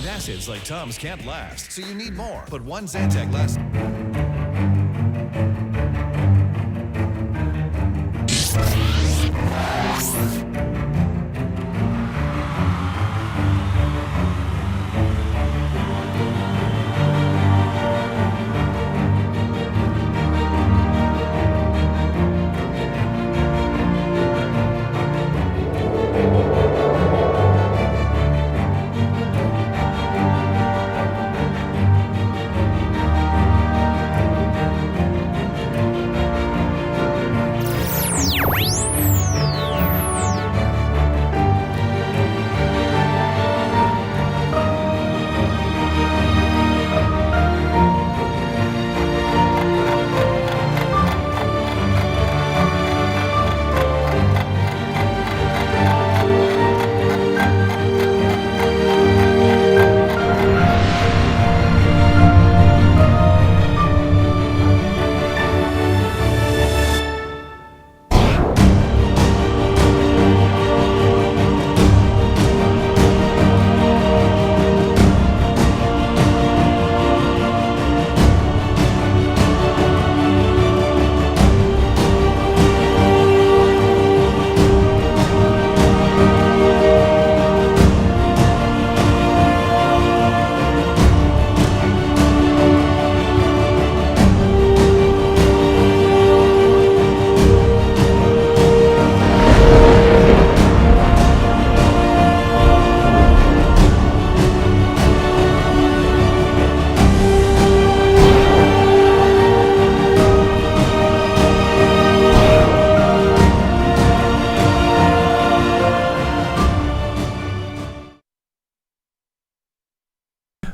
Antacids like Tums can't last, so you need more. But one Zantac lasts.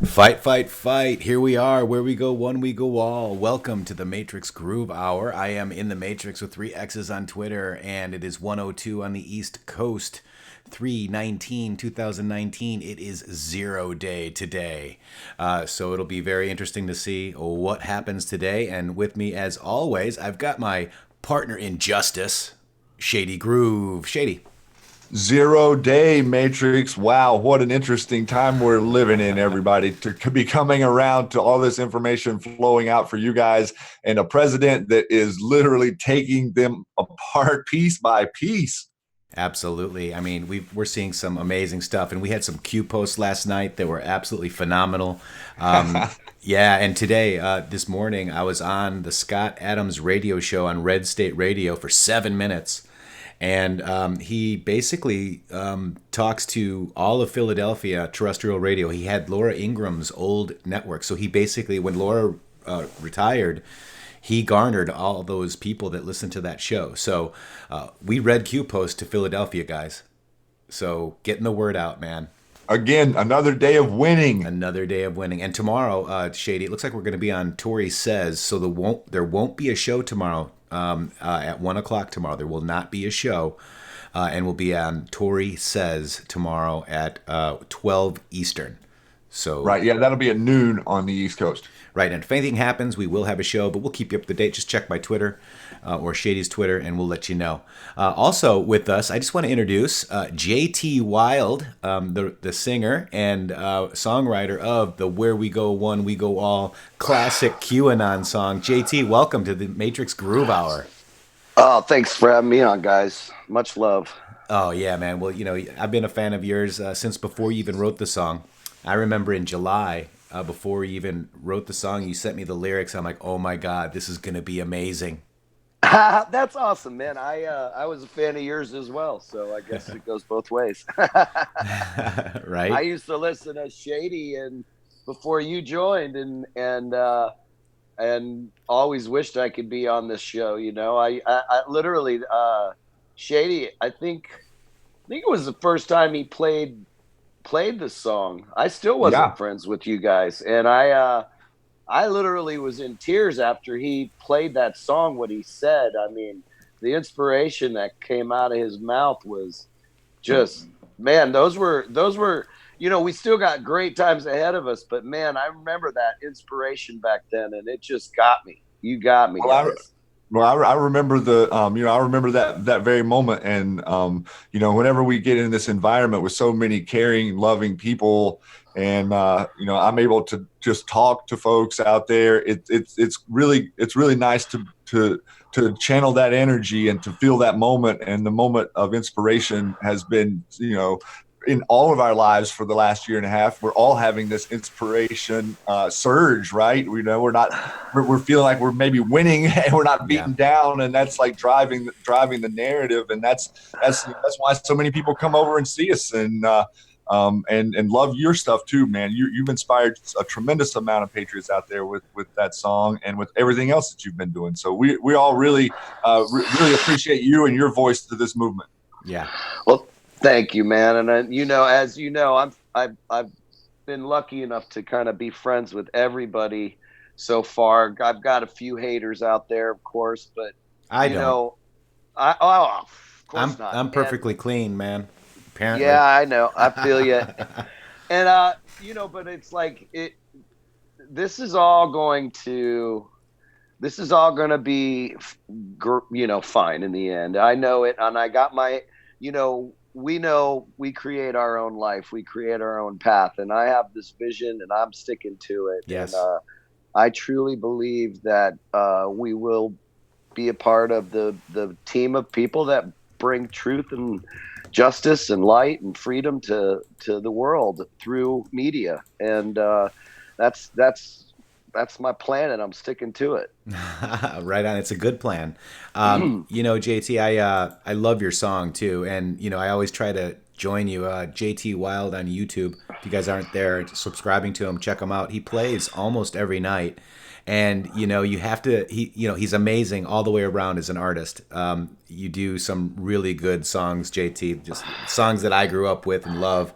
Fight, fight, fight. Here we are. Where we go, one, we go all. Welcome to the Matrixxx Groove Hour. I am in the Matrixxx with 3 X's on Twitter, and it is 1:02 on the East Coast. 3/19/2019. It is 0 day today. So it'll be very interesting to see what happens today. And with me, as always, I've got my partner in justice, Shady Groove. Shady. 0 day Matrixxx. Wow, what an interesting time we're living in, everybody, to be coming around to all this information flowing out for you guys, and a president that is literally taking them apart piece by piece. Absolutely. I mean, we're seeing some amazing stuff, and we had some Q posts last night that were absolutely phenomenal. Yeah, and today, this morning, I was on the Scott Adams radio show on Red State Radio for 7 minutes. And he basically talks to all of Philadelphia terrestrial radio. He had Laura Ingram's old network. So he basically, when Laura retired, he garnered all those people that listened to that show. So we read Q Post to Philadelphia, guys. So getting the word out, man. Again, another day of winning. Another day of winning. And tomorrow, Shady, it looks like we're going to be on Tori Says. So there won't be a show tomorrow. At 1 o'clock tomorrow. There will not be a show, and we'll be on Tori Says tomorrow at 12 Eastern. So right, yeah, that'll be at noon on the East Coast. Right, and if anything happens, we will have a show, but we'll keep you up to date. Just check my Twitter or Shady's Twitter, and we'll let you know. Also with us, I just want to introduce J.T. Wild, the singer and songwriter of the Where We Go, One, We Go All classic QAnon song. J.T., welcome to the Matrixxx Groove Hour. Oh, thanks for having me on, guys. Much love. Oh, yeah, man. Well, I've been a fan of yours since before you even wrote the song. I remember in July, before you even wrote the song, you sent me the lyrics. I'm like, oh my God, this is going to be amazing. That's awesome, man. I was a fan of yours as well, so I guess it goes both ways. Right? I used to listen to Shady and before you joined, and always wished I could be on this show. I literally Shady. I think it was the first time he played the song. I still wasn't friends with you guys, and I literally was in tears after he played that song. What he said, I mean, the inspiration that came out of his mouth was just, man, those were we still got great times ahead of us, but man, I remember that inspiration back then, and it just got me. You got me, guys. Well, I remember I remember that very moment, and whenever we get in this environment with so many caring, loving people, and I'm able to just talk to folks out there. It's really nice to channel that energy and to feel that moment, and the moment of inspiration has been, in all of our lives for the last year and a half. We're all having this inspiration surge, right? We're feeling like we're maybe winning and we're not Yeah. beaten down, and that's like driving the narrative, and that's why so many people come over and see us, and love your stuff too, man. You've inspired a tremendous amount of Patriots out there with that song and with everything else that you've been doing. So we all really really appreciate you and your voice to this movement. Yeah. Well, thank you, man. And as you know, I've been lucky enough to kind of be friends with everybody so far. I've got a few haters out there, of course, but I don't. of course I'm not. I'm perfectly clean, man. Apparently. Yeah, I know. I feel you. And but it's like this is all going to this is all going to be fine in the end. I know it, and I got my we know we create our own life, we create our own path, and I have this vision and I'm sticking to it. Yes. And I truly believe that we will be a part of the team of people that bring truth and justice and light and freedom to the world through media. And that's my plan, and I'm sticking to it. Right on. It's a good plan. JT, I love your song too, and I always try to join you. JT Wild on YouTube. If you guys aren't there, subscribing to him, check him out. He plays almost every night, and you have to. He's amazing all the way around as an artist. You do some really good songs, JT. Just songs that I grew up with and love,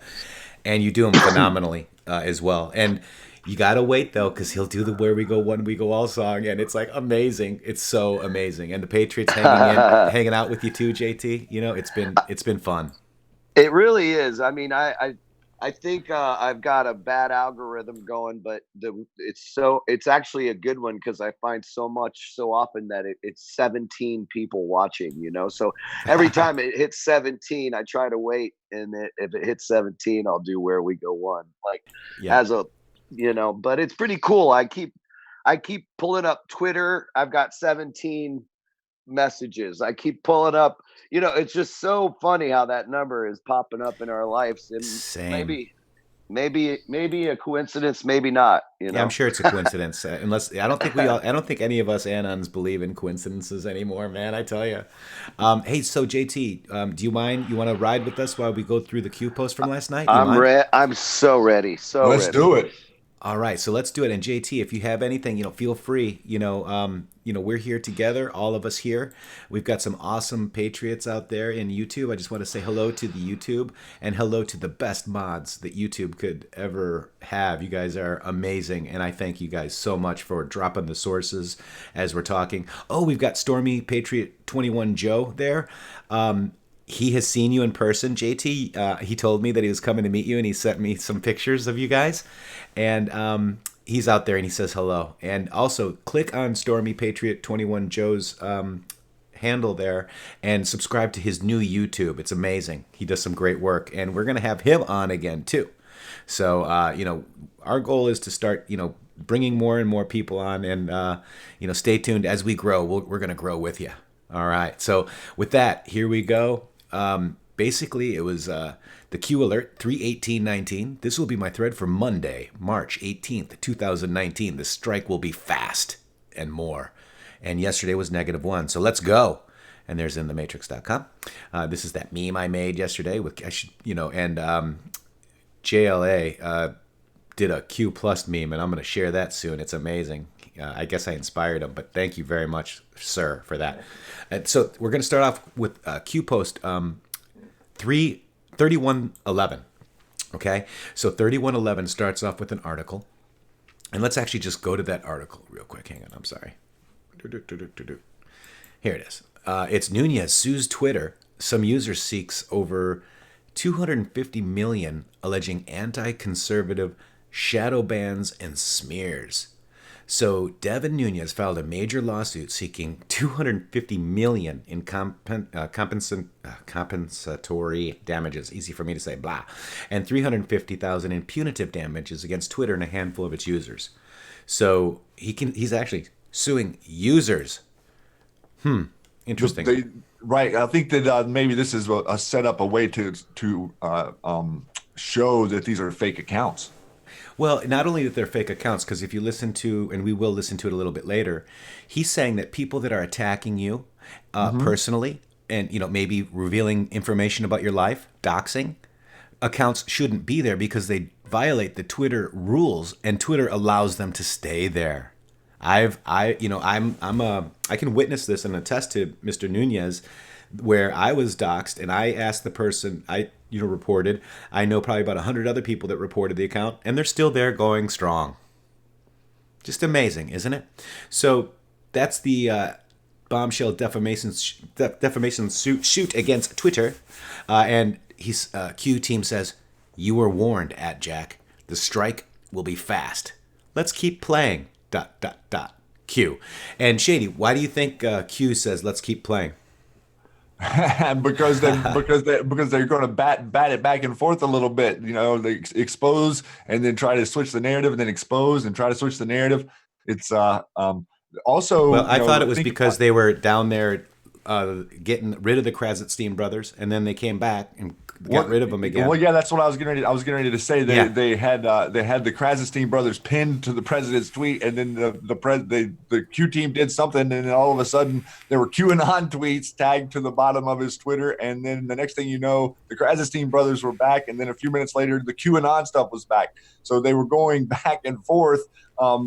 and you do them phenomenally as well. And you gotta wait though, because he'll do the "Where We Go, When We Go All" song, and it's like amazing. It's so amazing, and the Patriots hanging out with you too, JT. It's been fun. It really is. I mean, I think I've got a bad algorithm going, but it's actually a good one, because I find so often that it's 17 people watching. So every time it hits 17, I try to wait, and if it hits 17, I'll do "Where We Go One," like Yeah. as a But it's pretty cool. I keep pulling up Twitter. I've got 17 messages. I keep pulling up. It's just so funny how that number is popping up in our lives, and Same. maybe a coincidence, maybe not. Yeah, I'm sure it's a coincidence. Unless I don't think any of us Anons believe in coincidences anymore, man. I tell you. Hey, so JT, do you mind? You want to ride with us while we go through the Q post from last night? I'm so ready. Let's do it. All right, so let's do it. And JT, if you have anything, feel free. We're here together, all of us here. We've got some awesome Patriots out there in YouTube. I just want to say hello to the YouTube, and hello to the best mods that YouTube could ever have. You guys are amazing, and I thank you guys so much for dropping the sources as we're talking. Oh, we've got Stormy Patriot 21 Joe there. He has seen you in person, JT. He told me that he was coming to meet you, and he sent me some pictures of you guys. And he's out there, and he says hello. And also, click on Stormy Patriot 21 Joe's handle there and subscribe to his new YouTube. It's amazing. He does some great work, and we're going to have him on again, too. So, our goal is to start, bringing more and more people on, and, stay tuned as we grow. We're going to grow with you. All right. So with that, here we go. Basically, it was the Q alert 3/18/19. This will be my thread for Monday, March 18th, 2019. The strike will be fast and more. And yesterday was -1. So let's go. And there's intheMatrixx.com. This is that meme I made yesterday with, JLA did a Q plus meme, and I'm going to share that soon. It's amazing. I guess I inspired him, but thank you very much, sir, for that. And so we're going to start off with Q post 3111. Okay, so 3111 starts off with an article, and let's actually just go to that article real quick. Hang on, I'm sorry. Here it is. It's Nunez sues Twitter. Some user seeks over 250 million, alleging anti-conservative shadow bans and smears. So Devin Nunes filed a major lawsuit seeking $250 million in compensatory damages, easy for me to say, blah, and $350,000 in punitive damages against Twitter and a handful of its users. So he's actually suing users. Interesting. Right. I think that maybe this is a setup, a way to show that these are fake accounts. Well, not only that they're fake accounts, because if you listen to, and we will listen to it a little bit later, he's saying that people that are attacking you personally, and maybe revealing information about your life, doxing, accounts shouldn't be there because they violate the Twitter rules, and Twitter allows them to stay there. I can witness this and attest to Mr. Nunes, where I was doxxed and I asked the person I reported. I know probably about 100 other people that reported the account, and they're still there going strong. Just amazing, isn't it? So that's the bombshell defamation suit against Twitter, and his Q team says, "You were warned, @Jack. The strike will be fast. Let's keep playing. ... Q." And Shady, why do you think Q says let's keep playing? because they're going to bat it back and forth a little bit. They expose and then try to switch the narrative, and then expose and try to switch the narrative. It's also. Well, I thought it was because they were down there getting rid of the Krassenstein brothers, and then they came back and got rid of them again. Well, yeah, that's what I was getting ready to say. They had the Krassenstein brothers pinned to the president's tweet, and then the Q team did something, and then all of a sudden there were QAnon tweets tagged to the bottom of his Twitter, and then the next thing you know, the Krassenstein brothers were back, and then a few minutes later the QAnon stuff was back. So they were going back and forth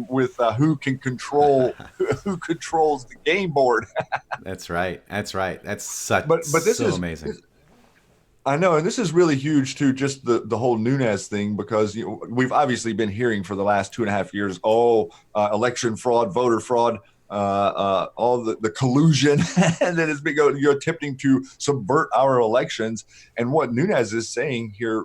with who controls the game board. That's right. That's such. But this so is amazing. I know, and this is really huge too, just the whole Nunes thing, because we've obviously been hearing for the last 2.5 years, election fraud, voter fraud, all the collusion, and then you're attempting to subvert our elections. And what Nunes is saying here,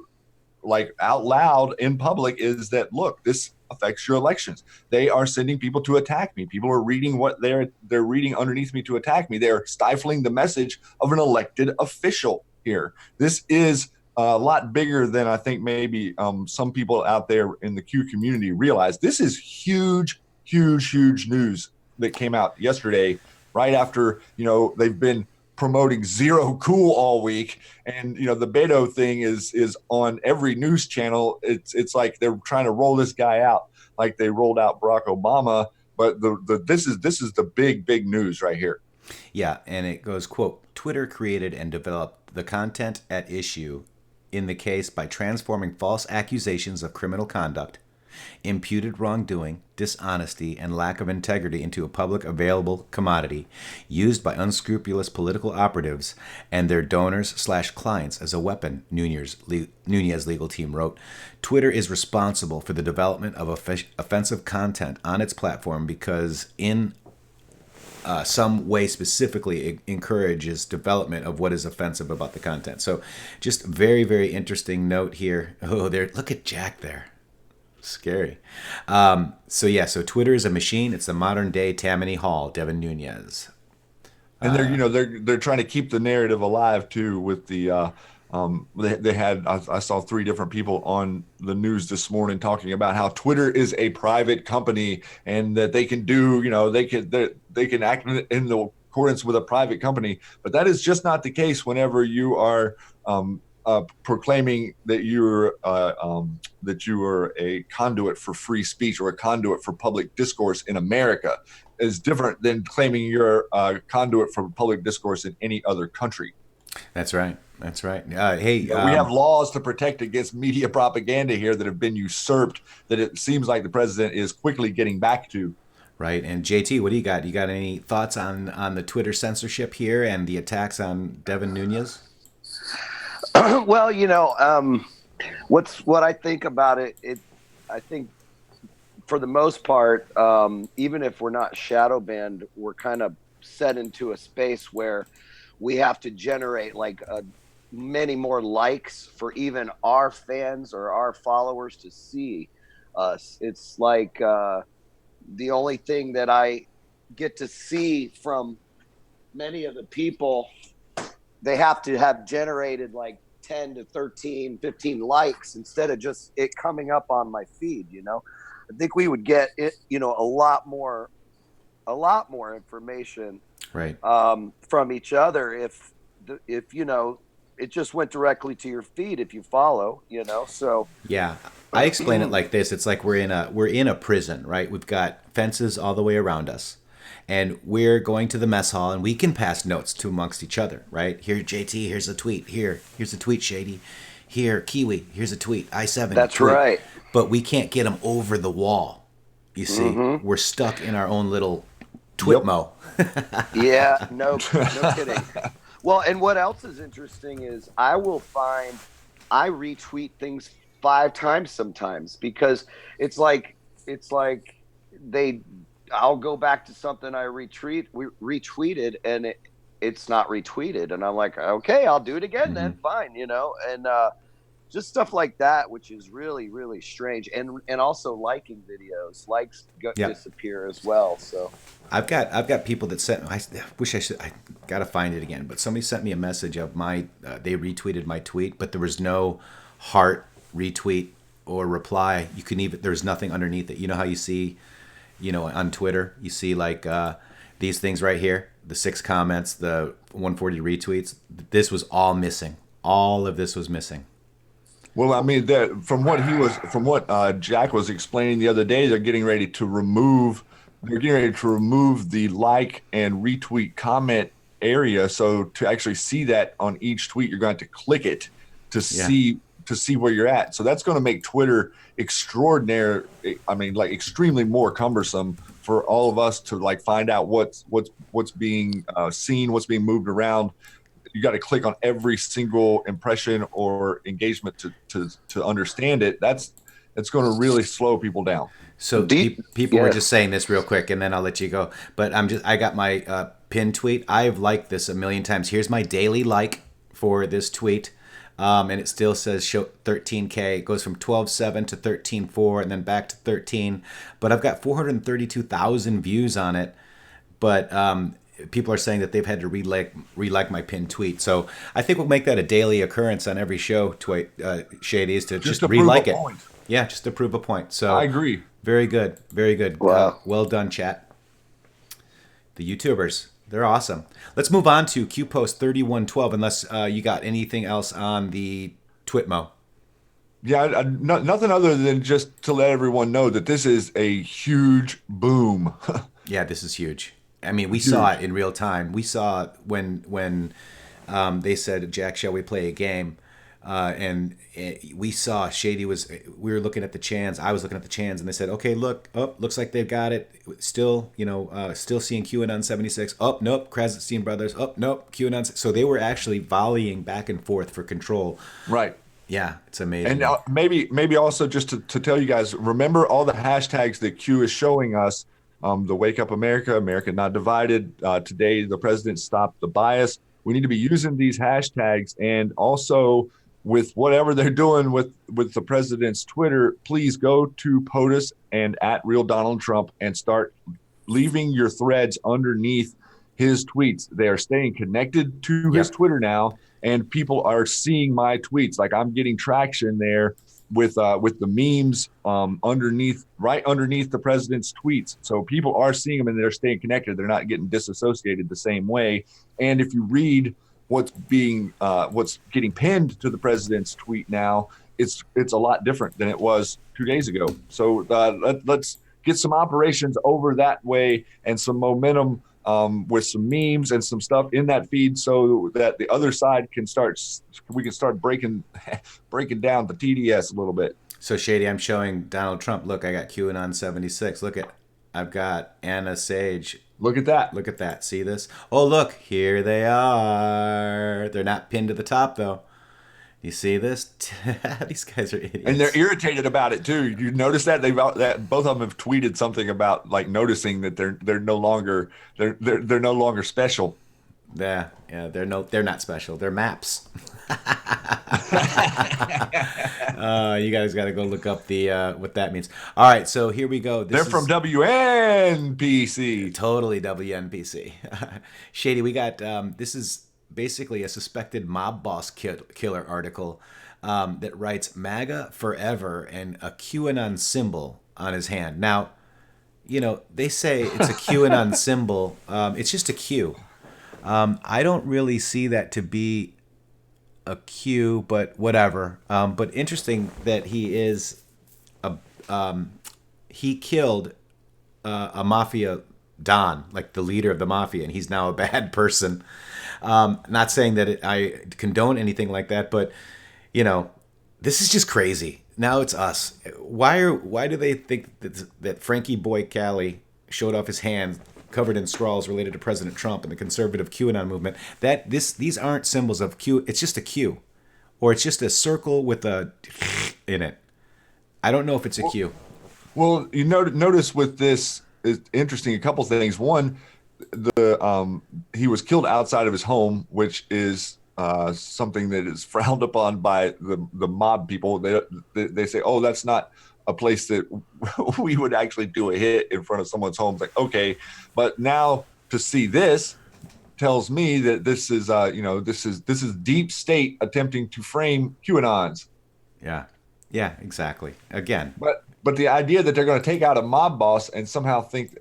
like out loud in public, is that, look, this affects your elections. They are sending people to attack me. People are reading what they're reading underneath me to attack me. They're stifling the message of an elected official here. This is a lot bigger than I think maybe some people out there in the Q community realize. This is huge news that came out yesterday, right after they've been promoting Zero Cool all week, and the Beto thing is on every news channel. It's like they're trying to roll this guy out like they rolled out Barack Obama, but this is the big news right here. Yeah, and it goes, quote, "Twitter created and developed the content at issue in the case by transforming false accusations of criminal conduct, imputed wrongdoing, dishonesty, and lack of integrity into a public available commodity used by unscrupulous political operatives and their donors/clients as a weapon," Nunes' legal team wrote. "Twitter is responsible for the development of offensive content on its platform because in some way specifically it encourages development of what is offensive about the content." So just very, very interesting note here. Oh, there! Look at Jack there. Scary. So Twitter is a machine. It's the modern day Tammany Hall, Devin Nunes. And they're trying to keep the narrative alive too with the they had I saw 3 different people on the news this morning talking about how Twitter is a private company and that they can do they can act in the accordance with a private company, but that is just not the case whenever you are proclaiming that you are a conduit for free speech or a conduit for public discourse in America. Is different than claiming you're a conduit for public discourse in any other country. That's right. We have laws to protect against media propaganda here that have been usurped, that it seems like the president is quickly getting back to. Right. And JT, what do you got? You got any thoughts on the Twitter censorship here and the attacks on Devin Nunes? Well, what I think about it, I think for the most part, even if we're not shadow banned, we're kind of set into a space where we have to generate many more likes for even our fans or our followers to see us. It's like the only thing that I get to see from many of the people, they have to have generated like 10 to 13, 15 likes instead of just it coming up on my feed, you know. I think we would get it, you know, a lot more information Right. From each other if you know, it just went directly to your feed if you follow, you know. So Yeah, I explain it like this. It's like we're in a prison, right? We've got fences all the way around us, and we're going to the mess hall, and we can pass notes to amongst each other, right? Here, JT, here's a tweet. Here's a tweet, Shady. Here, Kiwi, here's a tweet. I7. That's tweet. right. But we can't get them over the wall. You see, we're stuck in our own little Twitmo. Yeah, no kidding. Well, and what else is interesting is I retweet things 5 times sometimes because it's like I'll go back to something I retweeted and it's not retweeted, and I'm like, okay, I'll do it again then, fine, you know, and just stuff like that, which is really, really strange. And also liking videos, disappear as well. So I've got people that sent. I gotta find it again. But somebody sent me a message of they retweeted my tweet, but there was no heart, retweet, or reply. There's nothing underneath it. You know how you see, you know, on Twitter, you see like these things right here, the 6 comments, the 140 retweets. This was all missing. All of this was missing. Well, I mean, from what Jack was explaining the other day, they're getting ready to remove the like and retweet comment area. So to actually see that on each tweet, you're going to click it to see where you're at. So that's going to make Twitter extremely more cumbersome for all of us to like find out what's being seen, what's being moved around. You got to click on every single impression or engagement to understand it. It's going to really slow people down. So people were just saying this real quick, and then I'll let you go. But I got my pinned tweet. I've liked this a million times. Here's my daily like for this tweet, and it still says show 13K. It goes from 12.7 to 13.4, and then back to 13. But I've got 432,000 views on it. But people are saying that they've had to re-like my pinned tweet. So I think we'll make that a daily occurrence on every show, Shady, is to just re-like it. Point. Yeah, just to prove a point. So I agree. Very good. Very good. Wow. Well done, chat. The YouTubers, they're awesome. Let's move on to QPost3112, unless you got anything else on the Twitmo. Yeah, nothing other than just to let everyone know that this is a huge boom. Yeah, this is huge. I mean, we saw it in real time. We saw when they said, Jack, shall we play a game? And we saw we were looking at the chans. I was looking at the chans, and they said, okay, looks like they've got it. Still, still seeing QAnon 76. Oh, nope, Krasenstein Brothers. Oh, nope, QAnon. So they were actually volleying back and forth for control. Right. Yeah, it's amazing. And maybe also just to tell you guys, remember all the hashtags that Q is showing us. The Wake Up America, America Not Divided. Today, the president stopped the bias. We need to be using these hashtags, and also with whatever they're doing with the president's Twitter, please go to POTUS and @RealDonaldTrump and start leaving your threads underneath his tweets. They are staying connected to his Twitter now, and people are seeing my tweets. Like, I'm getting traction there with the memes right underneath the president's tweets. So people are seeing them and they're staying connected. They're not getting disassociated the same way. And if you read what's getting pinned to the president's tweet now, it's a lot different than it was 2 days ago. So let's get some operations over that way and some momentum with some memes and some stuff in that feed, so that the other side we can start breaking down the TDS a little bit. So Shady, I'm showing Donald Trump. Look, I got QAnon 76. I've got Anna Sage. Look at that. Look at that. See this? Oh, look, here they are. They're not pinned to the top though. You see this? These guys are idiots. And they're irritated about it too. You notice that both of them have tweeted something about like noticing that they're no longer special. Yeah, they're not special. They're maps. You guys got to go look up the what that means. All right, so here we go. They're from WNPC. Totally WNPC. Shady, we got this is basically a suspected mob boss killer article that writes MAGA forever and a QAnon symbol on his hand. Now, they say it's a QAnon symbol. It's just a Q. I don't really see that to be a Q, but whatever. But interesting that he killed a mafia don, like the leader of the mafia, and he's now a bad person. Not saying that I condone anything like that, but this is just crazy. Now it's us. Why do they think that Frankie Boy Cali showed off his hand covered in scrawls related to President Trump and the conservative QAnon movement? These aren't symbols of Q. It's just a Q, or it's just a circle with a in it. I don't know if it's a Q. Well, notice with this is interesting. A couple things. One, he was killed outside of his home, which is something that is frowned upon by the mob people. They say, oh, that's not a place that we would actually do a hit in front of someone's home. It's like, okay, but now to see this tells me that this is this is deep state attempting to frame QAnons. Yeah, exactly. Again, but the idea that they're going to take out a mob boss and somehow think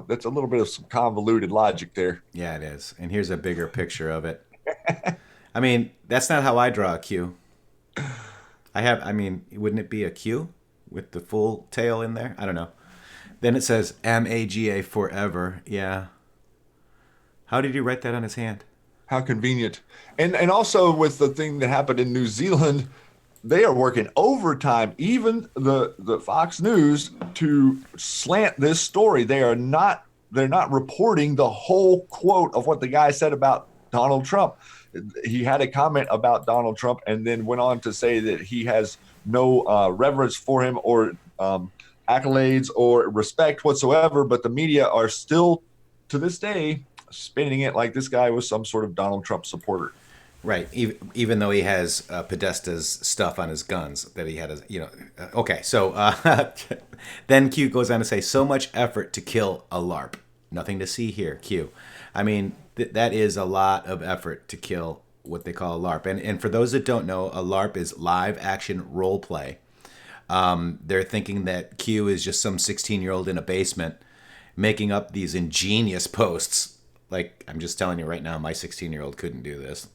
that's a little bit of some convoluted logic there. Yeah, it is. And here's a bigger picture of it. I mean, that's not how I draw a Q. Wouldn't it be a Q with the full tail in there? I don't know. Then it says MAGA forever. Yeah. How did you write that on his hand? How convenient. And also with the thing that happened in New Zealand, they are working overtime, even the Fox News, to slant this story. They're not reporting the whole quote of what the guy said about Donald Trump. He had a comment about Donald Trump and then went on to say that he has no reverence for him or accolades or respect whatsoever. But the media are still, to this day, spinning it like this guy was some sort of Donald Trump supporter. Right. Even though he has Podesta's stuff on his guns that he had, okay. So then Q goes on to say, so much effort to kill a LARP. Nothing to see here, Q. I mean, that is a lot of effort to kill what they call a LARP. And for those that don't know, a LARP is live action role play. They're thinking that Q is just some 16-year-old in a basement making up these ingenious posts. Like, I'm just telling you right now, my 16-year-old couldn't do this.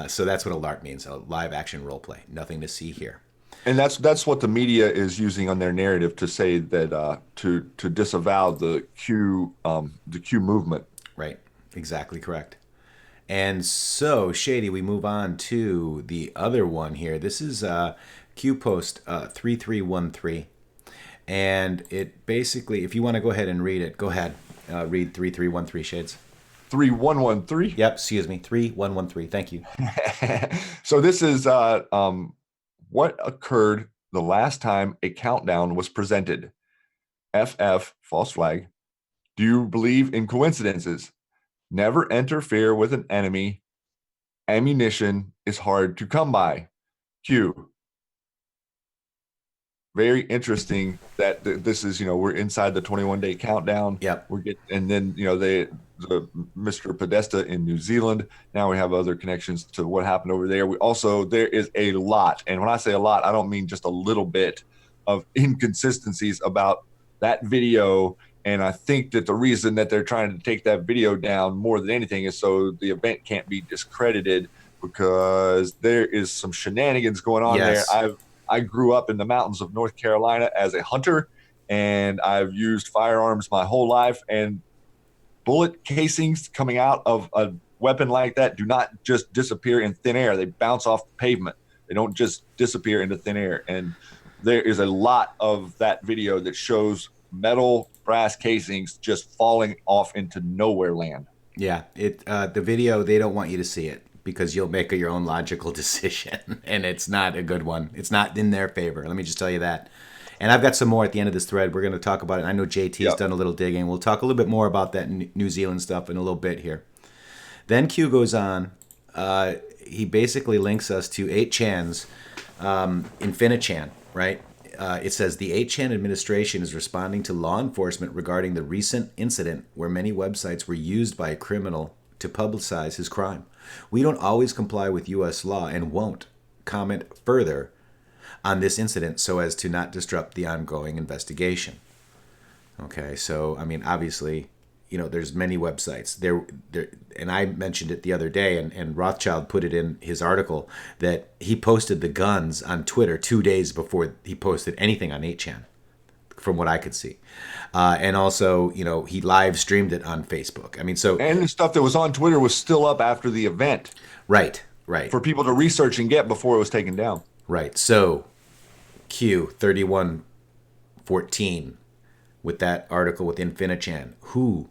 So that's what a LARP means, a live action role play. Nothing to see here. And that's what the media is using on their narrative to say that to disavow the Q movement. Right. Exactly correct. And so, Shady, we move on to the other one here. This is Q post 3313. And it basically, if you want to go ahead and read it, go ahead. Read 3313, Shades. 3113? Yep, excuse me. 3113. Thank you. So this is what occurred the last time a countdown was presented. FF, false flag. Do you believe in coincidences? Never interfere with an enemy. Ammunition is hard to come by. Q. Very interesting that this is, we're inside the 21-day countdown. Yep. And then, the Mr. Podesta in New Zealand. Now we have other connections to what happened over there. There is a lot. And when I say a lot, I don't mean just a little bit of inconsistencies about that video. And I think that the reason that they're trying to take that video down more than anything is so the event can't be discredited, because there is some shenanigans going on there. I grew up in the mountains of North Carolina as a hunter, and I've used firearms my whole life, and bullet casings coming out of a weapon like that do not just disappear in thin air. They bounce off the pavement. They don't just disappear into thin air. And there is a lot of that video that shows metal brass casings just falling off into nowhere land. Yeah, the video, they don't want you to see it, because you'll make your own logical decision, and it's not a good one. It's not in their favor. Let me just tell you that. And I've got some more at the end of this thread. We're going to talk about it. I know JT's done a little digging. We'll talk a little bit more about that New Zealand stuff in a little bit here. Then Q goes on. He basically links us to 8chan's Infinichan, right? It says the 8chan administration is responding to law enforcement regarding the recent incident where many websites were used by a criminal to publicize his crime. We don't always comply with U.S. law and won't comment further on this incident so as to not disrupt the ongoing investigation. Okay, so, I mean, obviously, there's many websites. There, and I mentioned it the other day, and Rothschild put it in his article that he posted the guns on Twitter 2 days before he posted anything on 8chan, from what I could see. And also, he live streamed it on Facebook. I mean, so... And the stuff that was on Twitter was still up after the event. Right. For people to research and get before it was taken down. Right. So, Q3114, with that article with Infinichan, who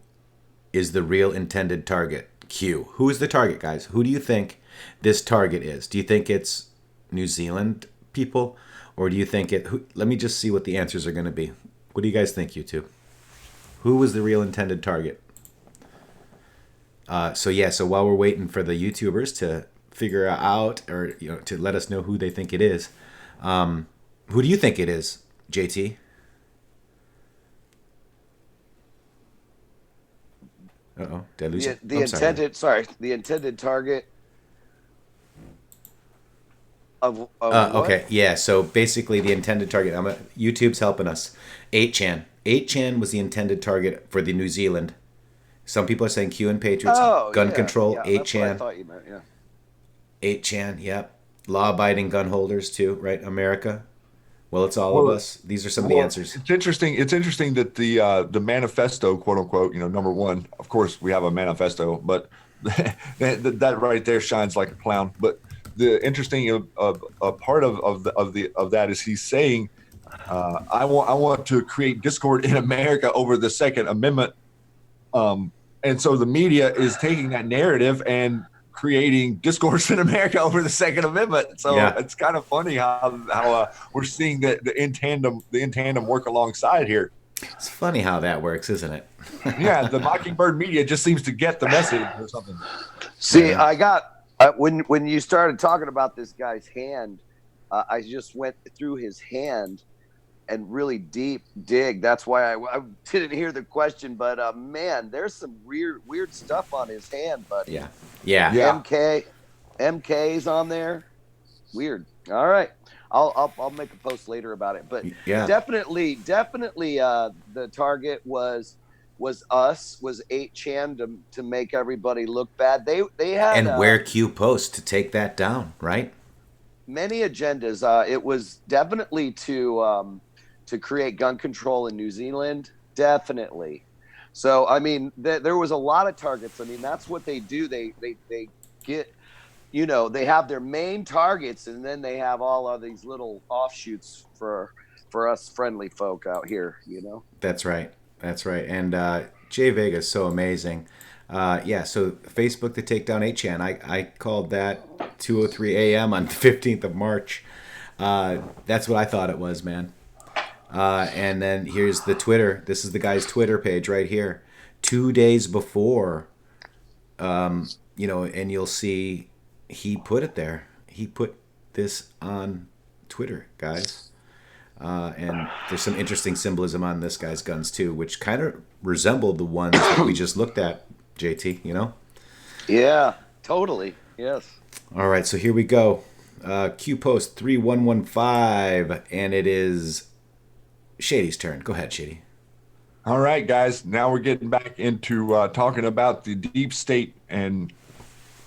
is the real intended target? Q. Who is the target, guys? Who do you think this target is? Do you think it's New Zealand people? Or do you think let me just see what the answers are going to be. What do you guys think, you two? Who was the real intended target? So while we're waiting for the YouTubers to figure out, or to let us know who they think it is, who do you think it is, JT? Uh-oh, did I lose it? The intended target of okay, yeah, so basically the intended target, YouTube's helping us. 8chan. 8chan was the intended target for the New Zealand. Some people are saying Q and Patriots, gun control, 8chan. That's what I thought you meant, 8chan, yep. Law-abiding gun holders too, right? America. Well, it's all of us. These are some of the answers. It's interesting. It's interesting that the manifesto, quote unquote, number one. Of course, we have a manifesto, but that right there shines like a clown. But the interesting part of that is he's saying, I want to create discord in America over the Second Amendment, and so the media is taking that narrative and creating discourse in America over the Second Amendment. So it's kind of funny how we're seeing the in tandem work alongside here. It's funny how that works, isn't it? Yeah, the Mockingbird media just seems to get the message or something. See, I got when you started talking about this guy's hand, I just went through his hand and really deep dig. That's why I didn't hear the question, but man, there's some weird stuff on his hand, buddy. Yeah. MK's on there. Weird. All right. I'll make a post later about it, but definitely the target was 8chan to make everybody look bad. They had and where Q post to take that down, right? Many agendas. It was definitely to create gun control in New Zealand. Definitely. So, I mean, there was a lot of targets. I mean, that's what they do. They get, they have their main targets, and then they have all of these little offshoots for us friendly folk out here, That's right. And Jay Vega is so amazing. So Facebook to take down 8chan. I called that 2:03 a.m. on the 15th of March. That's what I thought it was, man. And then here's the Twitter. This is the guy's Twitter page right here. 2 days before, and you'll see he put it there. He put this on Twitter, guys. And there's some interesting symbolism on this guy's guns too, which kind of resembled the ones that we just looked at, JT, Yeah, totally. Yes. All right, so here we go. Q post 3115, and it is Shady's turn. Go ahead, Shady. All right, guys. Now we're getting back into talking about the deep state, and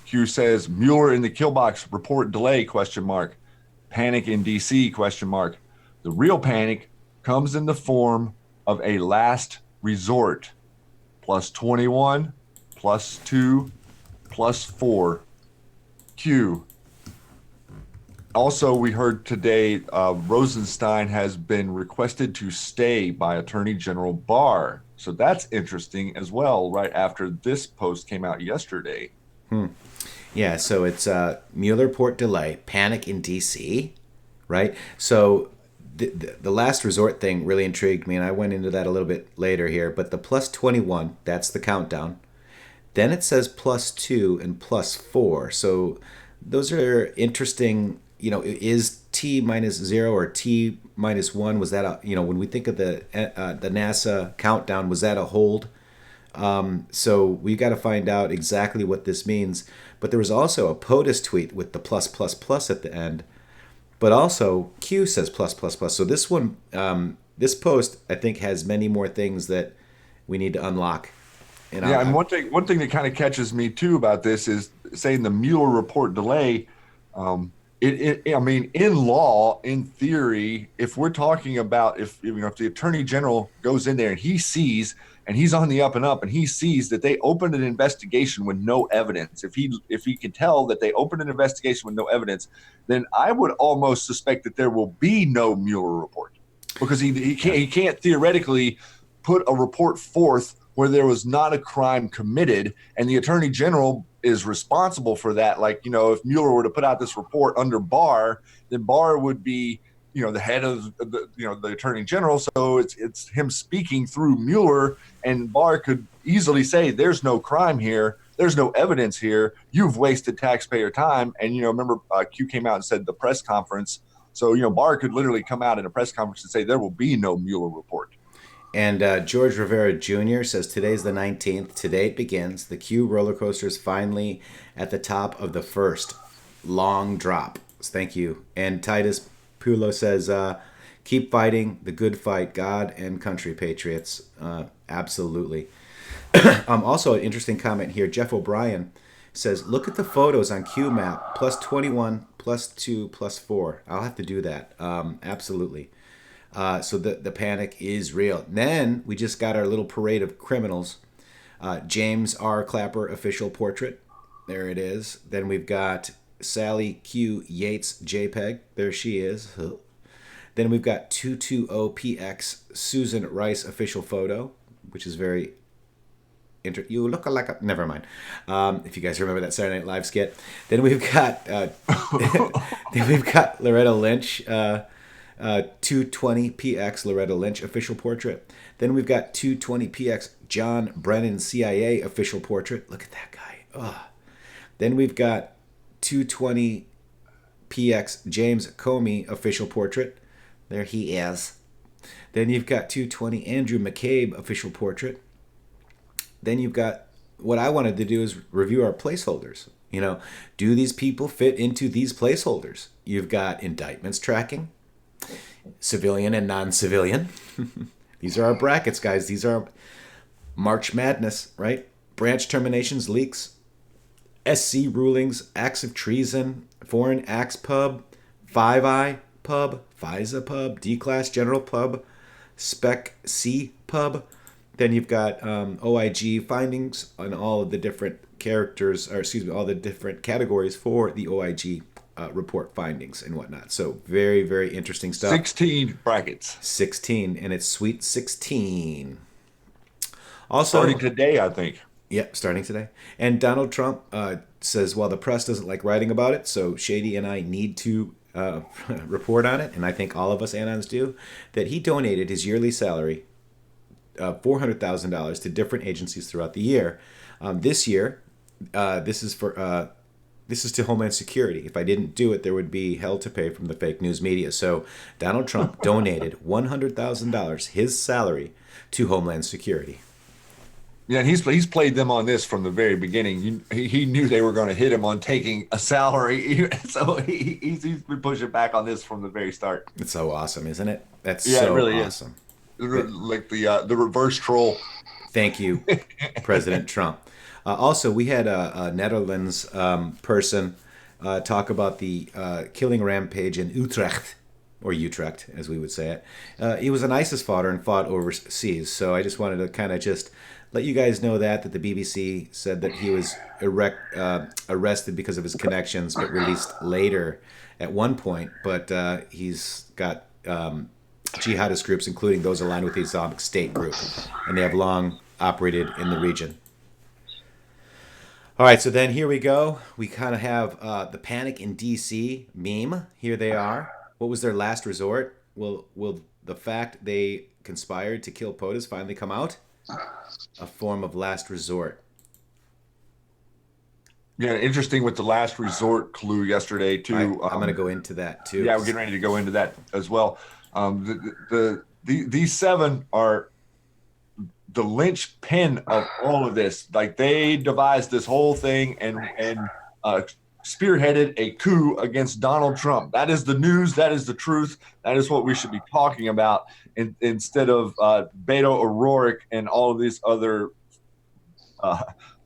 Q says Mueller in the kill box report delay ? Panic in DC ? The real panic comes in the form of a last resort. +21, +2, +4. Q. Also, we heard today Rosenstein has been requested to stay by Attorney General Barr. So that's interesting as well, right after this post came out yesterday. Yeah, so it's Mueller port delay, panic in D.C., right? So the last resort thing really intrigued me, and I went into that a little bit later here. But the plus 21, that's the countdown. Then it says plus 2 and plus 4. So those are interesting. Is T minus 0 or T minus 1? Was that when we think of the NASA countdown, was that a hold? So we got to find out exactly what this means. But there was also a POTUS tweet with the plus plus plus at the end. But also Q says plus plus plus. So this one, this post, I think, has many more things that we need to unlock. And one thing that kind of catches me too about this is saying the Mueller report delay. I mean, in law, in theory, if we're talking about if the attorney general goes in there and he sees, and he's on the up and up, and he sees that they opened an investigation with no evidence, if he can tell that they opened an investigation with no evidence, then I would almost suspect that there will be no Mueller report, because he can't theoretically put a report forth where there was not a crime committed, and the attorney general is responsible for that. Like, if Mueller were to put out this report under Barr, then Barr would be, the head of the attorney general. So it's him speaking through Mueller, and Barr could easily say, there's no crime here. There's no evidence here. You've wasted taxpayer time. And, remember Q came out and said the press conference. So, Barr could literally come out in a press conference and say there will be no Mueller report. And George Rivera Jr. says today's the 19th. Today it begins. The Q roller coaster is finally at the top of the first long drop. Thank you. And Titus Pulo says, keep fighting the good fight, God and country, Patriots. Absolutely. Also, an interesting comment here. Jeff O'Brien says, look at the photos on Q map. Plus 21, plus 2, plus 4. I'll have to do that. Absolutely. So the panic is real. And then we just got our little parade of criminals. James R. Clapper official portrait. There it is. Then we've got Sally Q. Yates JPEG. There she is. Then we've got 220PX Susan Rice official photo, which is very you look like a... Never mind. If you guys remember that Saturday Night Live skit. Then we've got Loretta Lynch. 220PX Loretta Lynch official portrait. Then we've got 220PX John Brennan CIA official portrait. Look at that guy. Ugh. Then we've got 220PX James Comey official portrait. There he is. Then you've got 220 Andrew McCabe official portrait. Then you've got, what I wanted to do is review our placeholders. Do these people fit into these placeholders? You've got indictments tracking, civilian and non-civilian. These are our brackets, guys. These are March Madness, right? Branch terminations, leaks, SC rulings, acts of treason, foreign acts pub, Five Eye pub, FISA pub, D-Class General pub, Spec C pub. Then you've got OIG findings on all of the different all the different categories for the OIG report findings and whatnot. So very, very interesting stuff. 16 brackets. 16, and it's Sweet 16. Also, starting today, I think. Yep, starting today. And Donald Trump says, well, the press doesn't like writing about it, so Shady and I need to report on it, and I think all of us Anons do, that he donated his yearly salary, $400,000, to different agencies throughout the year. This year, this is to Homeland Security. If I didn't do it, there would be hell to pay from the fake news media. So Donald Trump donated $100,000, his salary, to Homeland Security. Yeah, and he's played them on this from the very beginning. He knew they were going to hit him on taking a salary, so he's been pushing back on this from the very start. It's so awesome, isn't it? That's it really awesome. Like the reverse troll. Thank you, President Trump. Also, we had a Netherlands person talk about the killing rampage in Utrecht, or Utrecht, as we would say it. He was an ISIS fighter and fought overseas. So I just wanted to kind of just let you guys know that the BBC said that he was arrested because of his connections, but released later at one point. But he's got jihadist groups, including those aligned with the Islamic State group, and they have long operated in the region. All right, so then here we go. We kind of have the Panic in D.C. meme. Here they are. What was their last resort? will the fact they conspired to kill POTUS finally come out? A form of last resort. Yeah, interesting with the last resort clue yesterday too. I'm going to go into that too. Yeah, we're getting ready to go into that as well. These seven are the linchpin of all of this. Like they devised this whole thing and spearheaded a coup against Donald Trump. That is the news. That is the truth. That is what we should be talking about instead of Beto O'Rourke and all of these other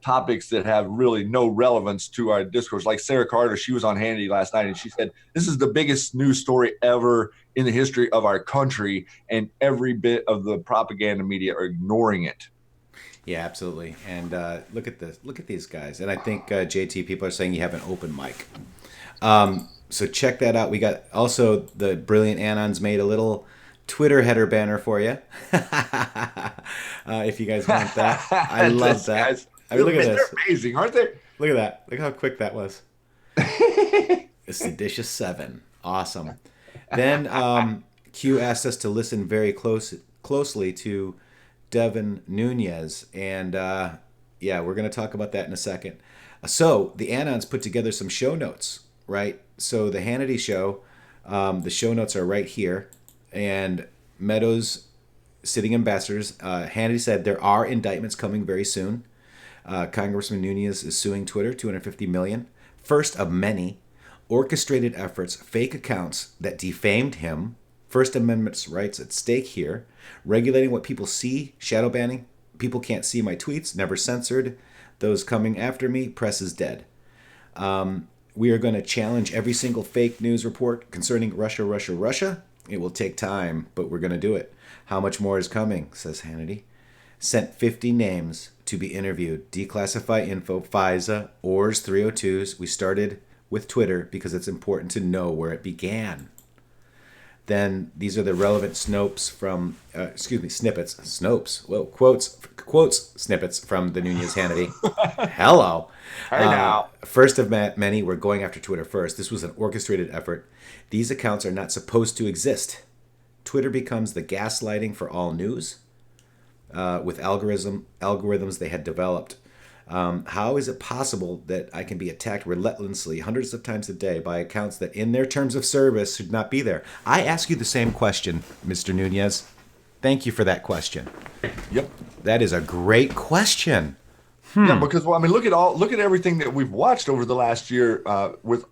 topics that have really no relevance to our discourse. Like Sarah Carter, she was on Hannity last night and she said, this is the biggest news story ever in the history of our country. And every bit of the propaganda media are ignoring it. Yeah, absolutely. And look at this. Look at these guys. And I think, JT, people are saying you have an open mic. So check that out. We got also the brilliant Anons made a little Twitter header banner for you. If you guys want that. I love that. Guys, I mean, look at this. They're amazing, aren't they? Look at that. Look how quick that was. It's seditious 7. Awesome. Then Q asked us to listen very closely to Devin Nunes. And yeah, we're going to talk about that in a second. So the Anons put together some show notes, right? So the Hannity show, the show notes are right here. And Meadows, sitting ambassadors, Hannity said there are indictments coming very soon. Congressman Nunes is suing Twitter, $250 million. First of many orchestrated efforts, fake accounts that defamed him. First Amendment rights at stake here. Regulating what people see, shadow banning. People can't see my tweets, never censored. Those coming after me, press is dead. We are going to challenge every single fake news report concerning Russia. It will take time, but we're going to do it. How much more is coming, says Hannity. Sent 50 names to be interviewed. Declassify info, FISA, ORS 302s. We started with Twitter because it's important to know where it began. Then these are the relevant snippets from, snippets. Whoa, quotes, snippets from the Nunes Hannity. Hello. Hey now. First of many, we're going after Twitter first. This was an orchestrated effort. These accounts are not supposed to exist. Twitter becomes the gaslighting for all news with algorithms they had developed. How is it possible that I can be attacked relentlessly hundreds of times a day by accounts that in their terms of service should not be there? I ask you the same question, Mr. Nunes. Thank you for that question. Yep. That is a great question. Yeah, because well, I mean, look at everything that we've watched over the last year with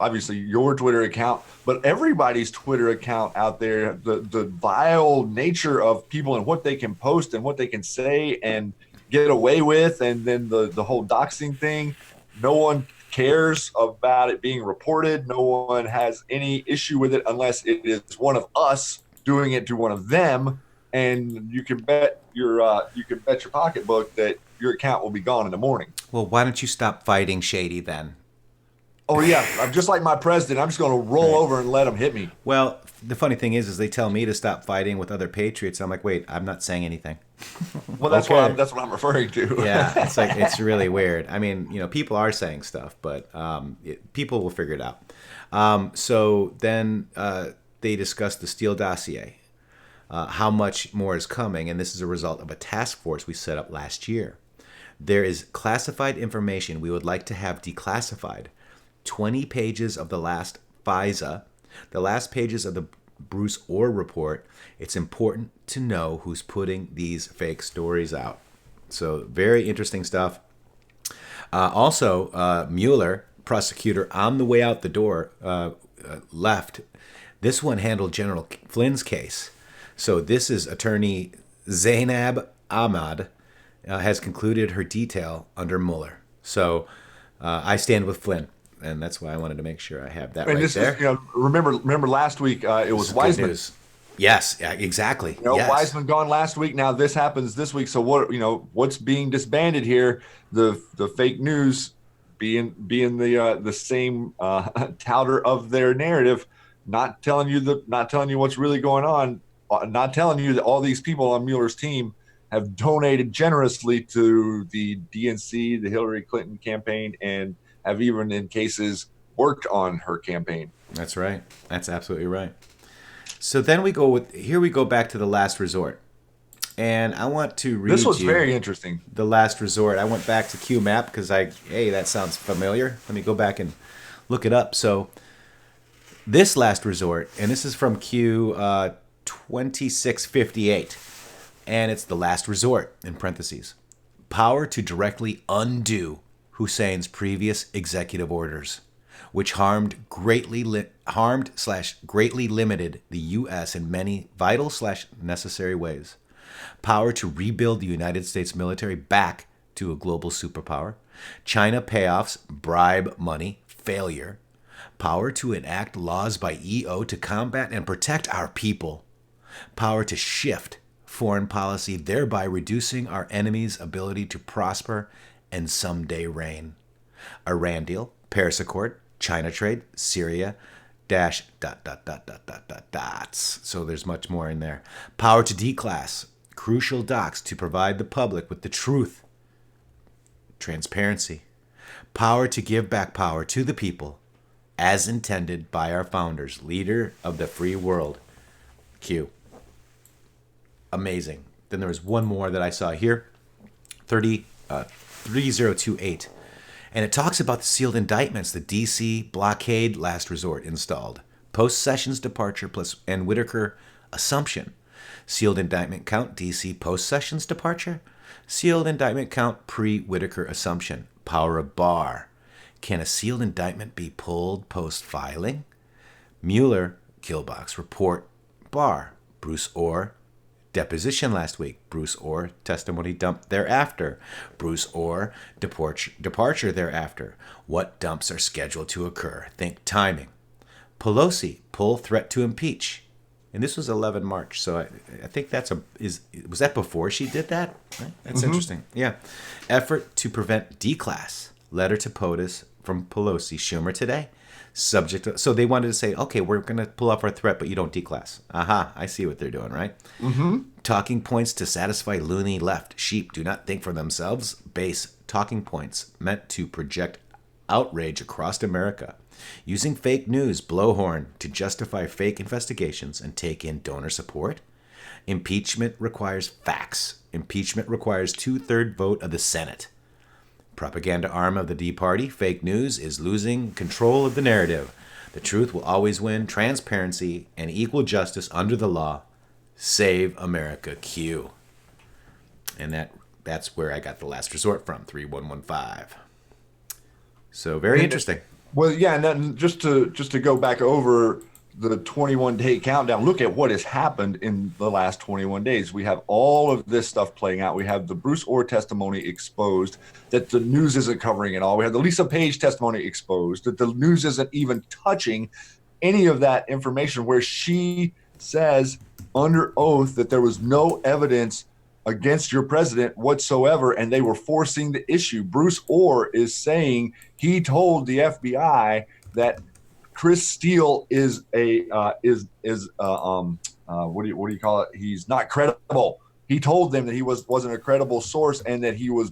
obviously your Twitter account, but everybody's Twitter account out there. The vile nature of people and what they can post and what they can say and get away with, and then the whole doxing thing. No one cares about it being reported. No one has any issue with it unless it is one of us doing it to one of them. And you can bet your pocketbook that your account will be gone in the morning. Well, why don't you stop fighting Shady then? Oh yeah, I'm just like my president. I'm just going to roll over and let them hit me. Well, the funny thing is they tell me to stop fighting with other patriots. I'm like, wait, I'm not saying anything. Well, that's okay. That's what I'm referring to. Yeah, it's really weird. I mean, people are saying stuff, but people will figure it out. So then they discussed the Steele dossier. How much more is coming, and this is a result of a task force we set up last year. There is classified information we would like to have declassified. 20 pages of the last FISA, the last pages of the Bruce Orr report. It's important to know who's putting these fake stories out. So very interesting stuff. Also, Mueller, prosecutor, on the way out the door, left. This one handled General Flynn's case. So this is attorney Zainab Ahmad has concluded her detail under Mueller. So I stand with Flynn, and that's why I wanted to make sure I have that there. Is, remember last week it was Wiseman. Yes, exactly. Yes. Wiseman gone last week. Now this happens this week. So what's being disbanded here? The fake news being the same touter of their narrative, not telling you what's really going on. Not telling you that all these people on Mueller's team have donated generously to the DNC, the Hillary Clinton campaign, and have even in cases worked on her campaign. That's right. That's absolutely right. So then we go back to the last resort. And I want to read This was you very interesting. the last resort. I went back to Q Map because that sounds familiar. Let me go back and look it up. So this last resort, and this is from Q 2658, and it's the last resort in parentheses. Power to directly undo Hussein's previous executive orders, which greatly limited the U.S. in many vital / necessary ways. Power to rebuild the United States military back to a global superpower. China payoffs, bribe money, failure. Power to enact laws by EO to combat and protect our people. Power to shift foreign policy, thereby reducing our enemies' ability to prosper and someday reign. Iran deal, Paris Accord, China trade, Syria, dash, ... So there's much more in there. Power to declass crucial docs to provide the public with the truth. Transparency. Power to give back power to the people as intended by our founders, leader of the free world. Q. Amazing. Then there was one more that I saw here. 3028. And it talks about the sealed indictments, the D.C. blockade last resort installed. Post-Sessions departure and Whitaker assumption. Sealed indictment count D.C. post-Sessions departure. Sealed indictment count pre-Whitaker assumption. Power of bar. Can a sealed indictment be pulled post-filing? Mueller, Killbox, report bar. Bruce Orr, deposition last week. Bruce Orr, testimony dump thereafter. Bruce Orr, departure thereafter. What dumps are scheduled to occur? Think timing. Pelosi, pull threat to impeach. And this was 11 March, so I think was that before she did that? Right? That's interesting. Yeah. Effort to prevent declass. Letter to POTUS from Pelosi. Schumer today. So they wanted to say, okay, we're going to pull off our threat, but you don't declass. Aha, I see what they're doing, right? Talking points to satisfy loony left. Sheep do not think for themselves. Base talking points meant to project outrage across America. Using fake news, blowhorn, to justify fake investigations and take in donor support. Impeachment requires facts. Impeachment requires 2/3 vote of the Senate. Propaganda arm of the D Party, fake news, is losing control of the narrative. The truth will always win. Transparency and equal justice under the law. Save America, Q. And that's where I got the last resort from, 3115. So very interesting. Well, yeah, and then just to go back over the 21-day countdown, look at what has happened in the last 21 days. We have all of this stuff playing out. We have the Bruce Orr testimony exposed that the news isn't covering at all. We have the Lisa Page testimony exposed that the news isn't even touching any of that information, where she says under oath that there was no evidence against your president whatsoever, and they were forcing the issue. Bruce Orr is saying he told the FBI that Chris Steele is what do you call it? He's not credible. He told them that he wasn't a credible source and that he was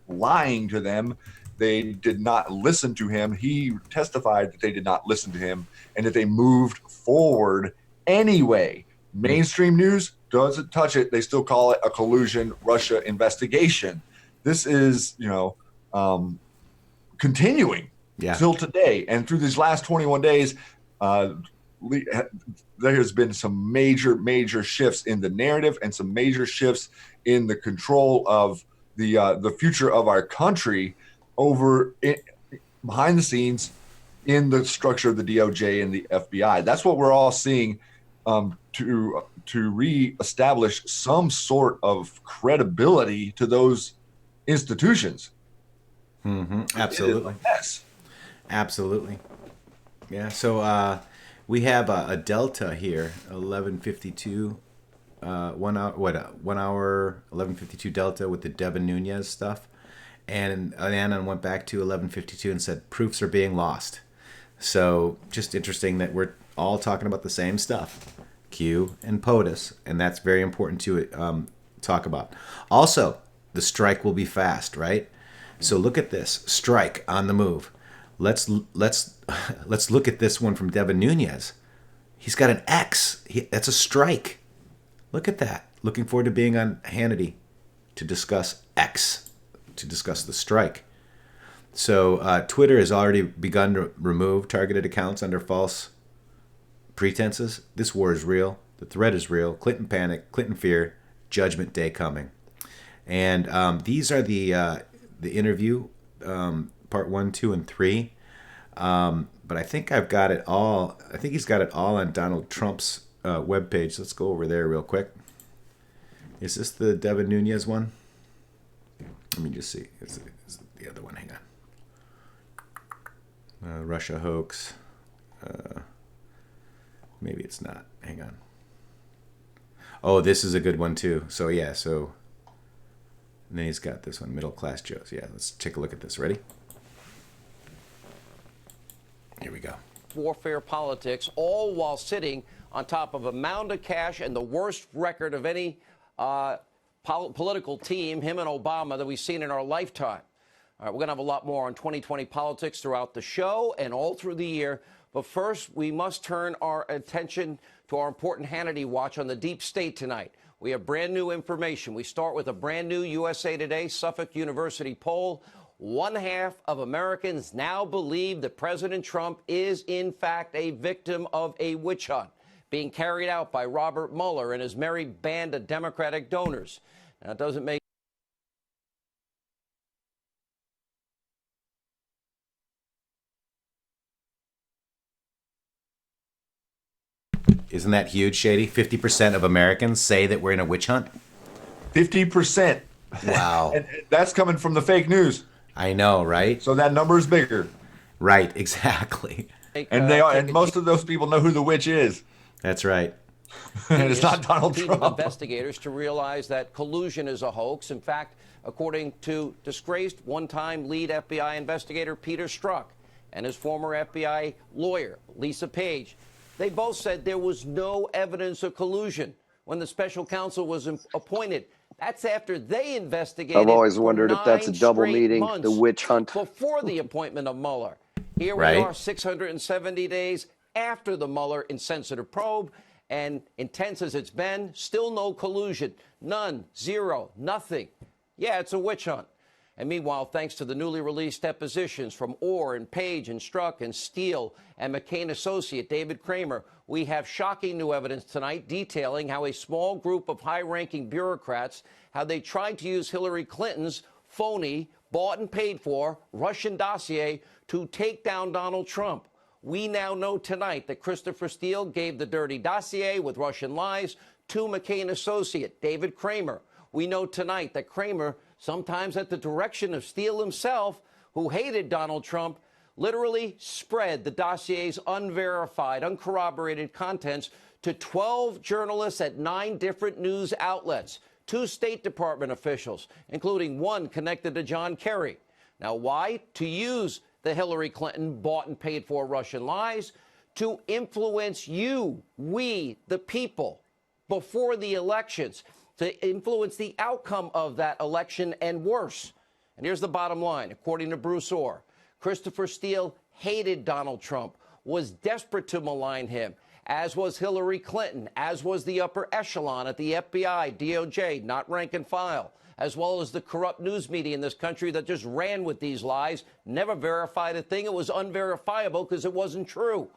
lying to them. They did not listen to him. He testified that they did not listen to him and that they moved forward anyway. Mainstream news doesn't touch it. They still call it a collusion Russia investigation. This is, continuing till today. And through these last 21 days, there has been some major shifts in the narrative and some major shifts in the control of the future of our country behind the scenes in the structure of the DOJ and the FBI. That's what we're all seeing to reestablish some sort of credibility to those institutions. Absolutely. Yes. Absolutely. Yeah. So we have a delta here, 11:52. 1 hour. 11:52 delta with the Devin Nunes stuff, and Anna went back to 11:52 and said proofs are being lost. So just interesting that we're all talking about the same stuff. Q and POTUS, and that's very important to talk about. Also, the strike will be fast, right? So look at this strike on the move. Let's look at this one from Devin Nunes. He's got an X. That's a strike. Look at that. Looking forward to being on Hannity to discuss X, to discuss the strike. So Twitter has already begun to remove targeted accounts under false pretenses. This war is real. The threat is real. Clinton panic, Clinton fear, Judgment Day coming. And these are the interview, part 1, 2, and 3. But I think I've got it all. I think he's got it all on Donald Trump's webpage. Let's go over there real quick. Is this the Devin Nunes one? Let me just see. Is the other one? Hang on. Russia hoax. Maybe it's not. Hang on. Oh, this is a good one too. So yeah, so and then he's got this one, Middle Class Joes. Yeah, let's take a look at this. Ready? Here we go. Warfare politics, all while sitting on top of a mound of cash and the worst record of any political team, him and Obama, that we've seen in our lifetime. All right, we're going to have a lot more on 2020 politics throughout the show and all through the year. But first, we must turn our attention to our important Hannity Watch on the deep state tonight. We have brand new information. We start with a brand new USA Today Suffolk University poll. 1/2 of Americans now believe that President Trump is, in fact, a victim of a witch hunt being carried out by Robert Mueller and his merry band of Democratic donors. Now, it doesn't make Isn't that huge, Shady? 50% of Americans say that we're in a witch hunt. 50%. Wow. And that's coming from the fake news. I know, right? So that number is bigger. Right, exactly. And and most of those people know who the witch is. That's right. And it's not Donald Trump. Trump. Investigators to realize that collusion is a hoax. In fact, according to disgraced one-time lead FBI investigator Peter Strzok and his former FBI lawyer Lisa Page, they both said there was no evidence of collusion when the special counsel was appointed. That's after they investigated. I've always wondered if that's a double meeting, the witch hunt. Before the appointment of Mueller. Here we are 670 days after the Mueller insensitive probe, and intense as it's been, still no collusion. None, zero, nothing. Yeah, it's a witch hunt. And meanwhile, thanks to the newly released depositions from Orr and Page and Strzok and Steele and McCain associate David Kramer, we have shocking new evidence tonight detailing how a small group of high-ranking bureaucrats, how they tried to use Hillary Clinton's phony, bought and paid for Russian dossier to take down Donald Trump. We now know tonight that Christopher Steele gave the dirty dossier with Russian lies to McCain associate David Kramer. We know tonight that Kramer, sometimes at the direction of Steele himself, who hated Donald Trump, literally spread the dossier's unverified, uncorroborated contents to 12 journalists at 9 different news outlets, 2 State Department officials, including one connected to John Kerry. Now, why? To use the Hillary Clinton bought and paid for Russian lies to influence you, we, the people, before the elections, to influence the outcome of that election and worse. And here's the bottom line. According to Bruce Orr, Christopher Steele hated Donald Trump, was desperate to malign him, as was Hillary Clinton, as was the upper echelon at the FBI, DOJ, not rank and file, as well as the corrupt news media in this country that just ran with these lies, never verified a thing. It was unverifiable because it wasn't true.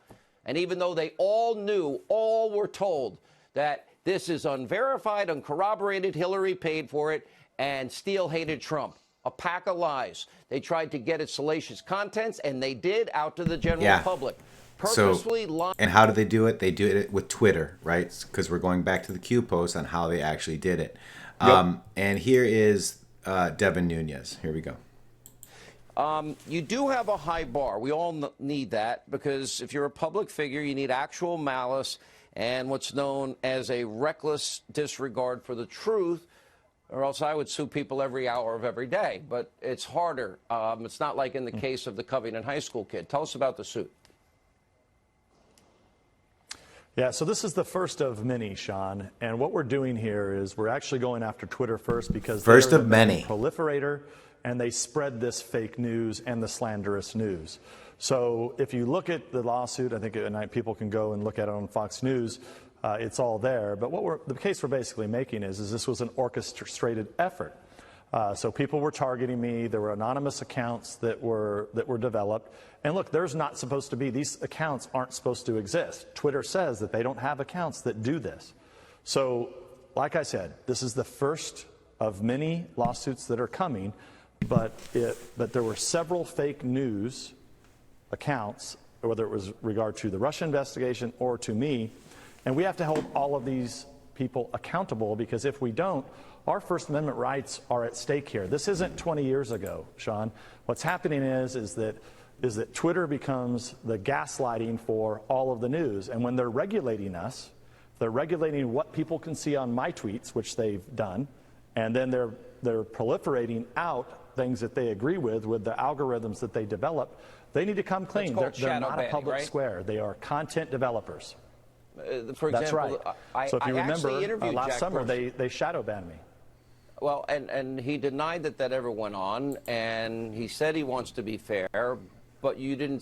And even though they all knew, all were told that this is unverified, uncorroborated, Hillary paid for it, and Steele hated Trump. A pack of lies. They tried to get its salacious contents, and they did, out to the general public. Purposefully lying. And how do they do it? They do it with Twitter, right? Because we're going back to the Q post on how they actually did it. And here is Devin Nunes. Here we go. You do have a high bar. We all need that, because if you're a public figure, you need actual malice and what's known as a reckless disregard for the truth, or else I would sue people every hour of every day. But it's harder. It's not like in the case of the Covington High School kid. Tell us about the suit. Yeah, so this is the first of many, Sean. And what we're doing here is we're actually going after Twitter first, because first of many proliferator and they spread this fake news and the slanderous news. So if you look at the lawsuit, I think at night people can go and look at it on Fox News. It's all there. But the case we're basically making is this was an orchestrated effort. So people were targeting me. There were anonymous accounts that were developed. And look, there's not supposed to be, these accounts aren't supposed to exist. Twitter says that they don't have accounts that do this. So, like I said, this is the first of many lawsuits that are coming, but there were several fake news accounts, whether it was regard to the Russia investigation or to me, and we have to hold all of these people accountable, because if we don't, our First Amendment rights are at stake here. This isn't 20 years ago, Sean. What's happening is that Twitter becomes the gaslighting for all of the news, and when they're regulating us, they're regulating what people can see on my tweets, which they've done, and then they're proliferating out things that they agree with the algorithms that they develop. They need to come clean. They're not a public square. They are content developers. For example, that's right. So if you remember, last Jack summer Dorsey. they shadow banned me. Well, and he denied that ever went on, and he said he wants to be fair, but your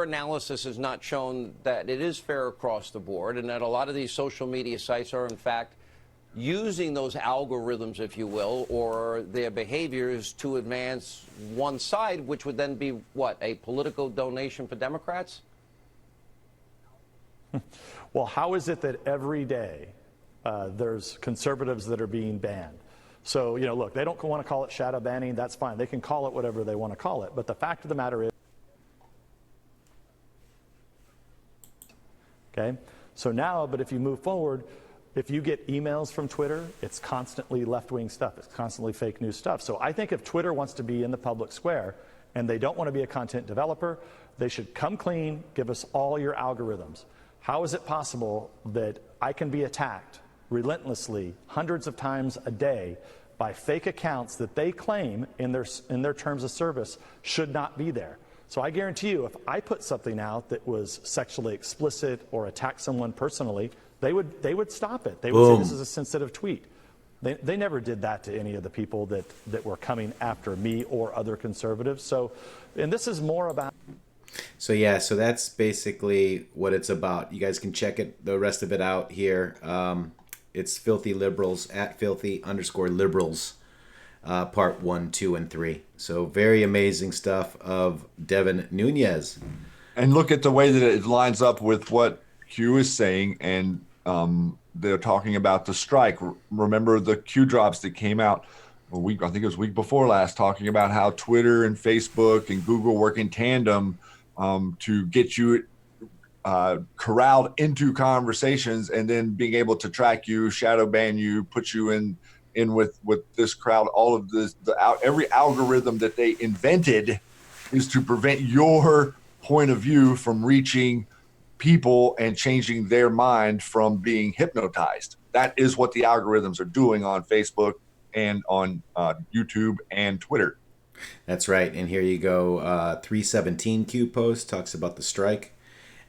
analysis has not shown that it is fair across the board, and that a lot of these social media sites are in fact using those algorithms, if you will, or their behaviors to advance one side, which would then be what, a political donation for Democrats? Well, how is it that every day there's conservatives that are being banned? So, look, they don't want to call it shadow banning. That's fine. They can call it whatever they want to call it. But the fact of the matter is, okay, so now, but if you move forward, if you get emails from Twitter, it's constantly left-wing stuff. It's constantly fake news stuff. So I think if Twitter wants to be in the public square and they don't want to be a content developer, they should come clean, give us all your algorithms. How is it possible that I can be attacked relentlessly hundreds of times a day by fake accounts that they claim in their terms of service should not be there? So I guarantee you, if I put something out that was sexually explicit or attacked someone personally, they would stop it. They would say this is a sensitive tweet. They never did that to any of the people that were coming after me or other conservatives. So, and this is more about. So yeah, so that's basically what it's about. You guys can check the rest of it out here. It's Filthy Liberals at @filthy_liberals, part 1, 2, and 3. So very amazing stuff of Devin Nunes. And look at the way that it lines up with what Q is saying, and they're talking about the strike. Remember the Q drops that came out I think it was week before last, talking about how Twitter and Facebook and Google work in tandem to get you corralled into conversations, and then being able to track you, shadow ban you, put you in with this crowd. All of this, every algorithm that they invented is to prevent your point of view from reaching people and changing their mind from being hypnotized. That is what the algorithms are doing on Facebook and on YouTube and Twitter. That's right. And here you go. 317 Q post talks about the strike.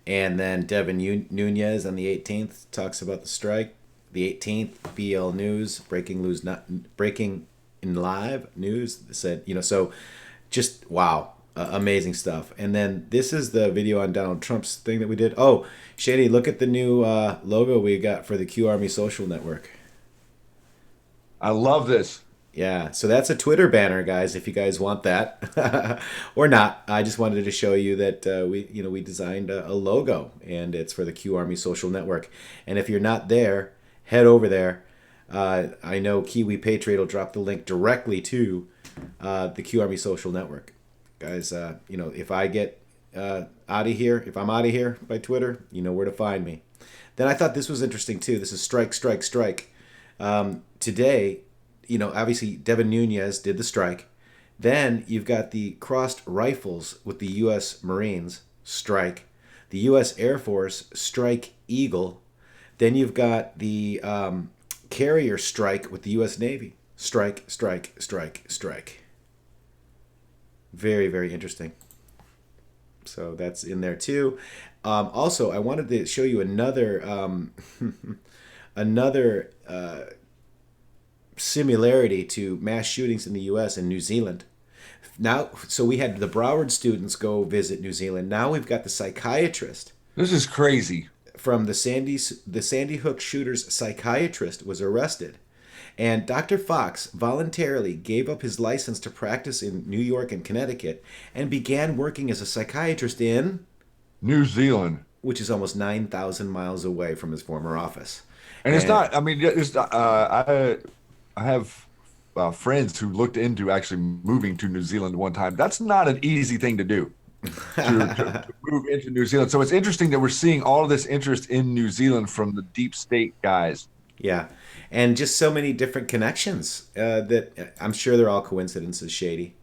And then Devin Nunes on the 18th talks about the strike. The 18th, BL News, breaking in live news said, so just wow. Amazing stuff. And then this is the video on Donald Trump's thing that we did. Oh, Shady, look at the new logo we got for the QArmy social network. I love this. Yeah, so that's a Twitter banner, guys, if you guys want that. Or not. I just wanted to show you that we designed a logo, and it's for the QArmy social network. And if you're not there, head over there. I know Kiwi Patriot will drop the link directly to the QArmy social network. Guys, if I get out of here, if I'm out of here by Twitter, you know where to find me. Then I thought this was interesting too. This is strike. Today, obviously Devin Nunes did the strike. Then you've got the crossed rifles with the U.S. Marines strike. The U.S. Air Force strike Eagle. Then you've got the carrier strike with the U.S. Navy. Strike. Very, very interesting. So that's in there too. Also, I wanted to show you another similarity to mass shootings in the U.S. and New Zealand. Now, so we had the Broward students go visit New Zealand. Now we've got the psychiatrist. This is crazy. From the Sandy Hook shooter's psychiatrist was arrested. And Dr. Fox voluntarily gave up his license to practice in New York and Connecticut and began working as a psychiatrist in New Zealand, which is almost 9,000 miles away from his former office. And it's not, I mean, it's not, I have friends who looked into actually moving to New Zealand one time. That's not an easy thing to do, to move into New Zealand. So it's interesting that we're seeing all of this interest in New Zealand from the deep state guys. Yeah. And just so many different connections that I'm sure they're all coincidences, Shady.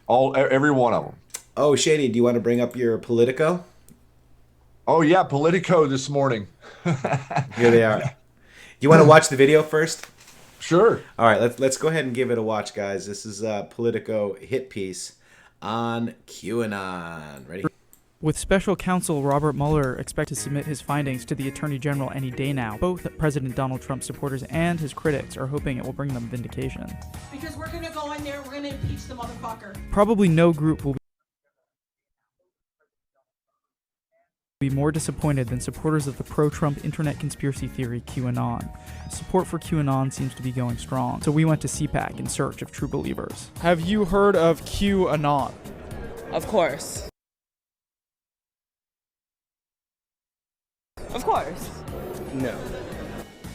Every one of them. Oh, Shady, do you want to bring up your Politico? Oh, yeah, Politico this morning. Here they are. You want to watch the video first? Sure. All right, let's go ahead and give it a watch, guys. This is a Politico hit piece on QAnon. Ready? With special counsel Robert Mueller expected to submit his findings to the Attorney General any day now, both President Donald Trump supporters and his critics are hoping it will bring them vindication. Because we're going to go in there, we're going to impeach the motherfucker. Probably no group will be more disappointed than supporters of the pro-Trump internet conspiracy theory QAnon. Support for QAnon seems to be going strong, so we went to CPAC in search of true believers. Have you heard of QAnon? Of course. Of course. No.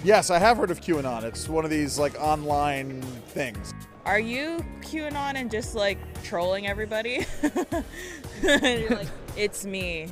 Yes, I have heard of QAnon. It's one of these like online things. Are you QAnon and just like trolling everybody? You're like, it's me.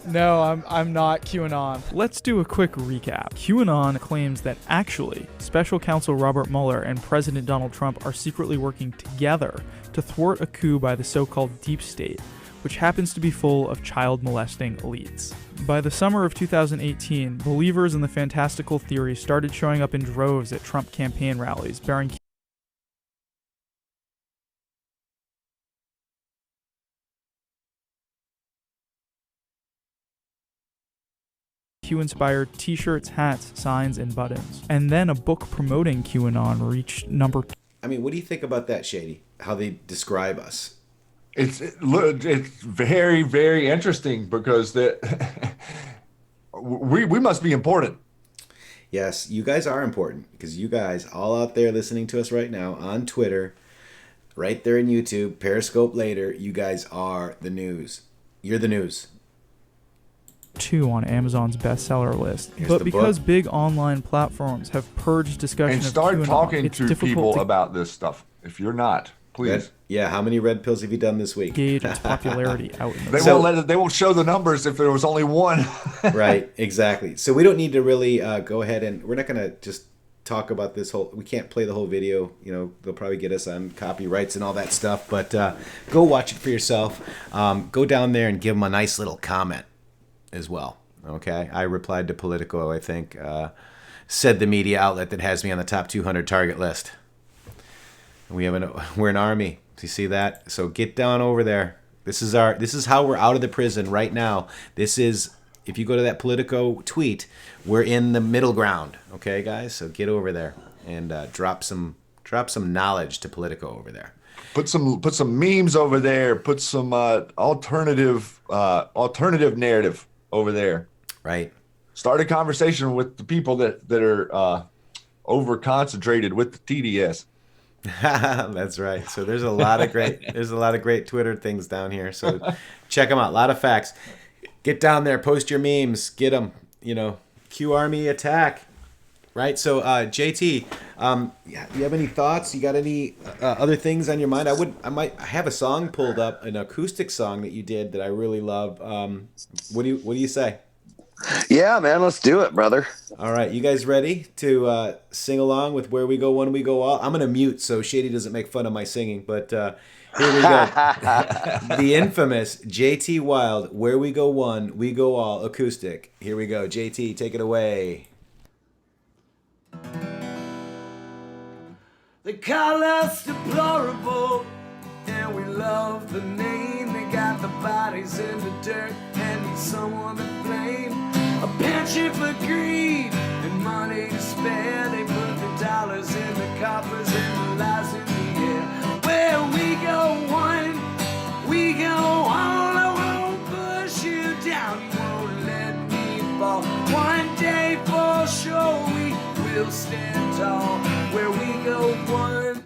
No, I'm not QAnon. Let's do a quick recap. QAnon claims that actually, special counsel Robert Mueller and President Donald Trump are secretly working together to thwart a coup by the so-called deep state, which happens to be full of child-molesting elites. By the summer of 2018, believers in the fantastical theory started showing up in droves at Trump campaign rallies, bearing Q-inspired t-shirts, hats, signs, and buttons. And then a book promoting QAnon reached number 2. I mean, what do you think about that, Shady? How they describe us? It's very, very interesting because we must be important. Yes, you guys are important because you guys all out there listening to us right now on Twitter, right there in YouTube, Periscope later, you guys are the news. You're the news. 2 on Amazon's bestseller list. Here's but the because book. big online platforms have purged discussion And of start QAnon, talking it's to difficult people to about this stuff. If you're not, please. Yeah, how many red pills have you done this week? gauge its popularity out in the They won't show the numbers if there was only one. Right, exactly. So we don't need to really go ahead and we're not going to just talk about this whole. We can't play the whole video. You know, they'll probably get us on copyrights and all that stuff. But go watch it for yourself. Go down there and give them a nice little comment as well. Okay, I replied to Politico. I think said the media outlet that has me on the top 200 target list. We're an army. Do you see that? So get down over there. This is how we're out of the prison right now. This is, if you go to that Politico tweet, we're in the middle ground. Okay, guys. So get over there and drop some knowledge to Politico over there. Put some memes over there. Put some alternative narrative over there. Right. Start a conversation with the people that are over concentrated with the TDS. That's right. So there's a lot of great Twitter things down here. So check them out. A lot of facts. Get down there, post your memes, get them. You know, QArmy attack. Right. So JT, you have any thoughts? You got any other things on your mind? I have a song pulled up, an acoustic song that you did that I really love. What do you say? Yeah, man, let's do it, brother. All right, you guys ready to sing along with Where We Go, When We Go All? I'm going to mute so Shady doesn't make fun of my singing, but here we go. The infamous JT Wild, Where We Go One, We Go All, acoustic. Here we go. JT, take it away. They call us deplorable, and we love the name. They got the bodies in the dirt and need someone to blame. A penchant for greed and money to spare. They put the dollars in the coffers and the lies in the air. Where we go one, we go all. I won't push you down, you won't let me fall. One day for sure we will stand tall. Where we go one,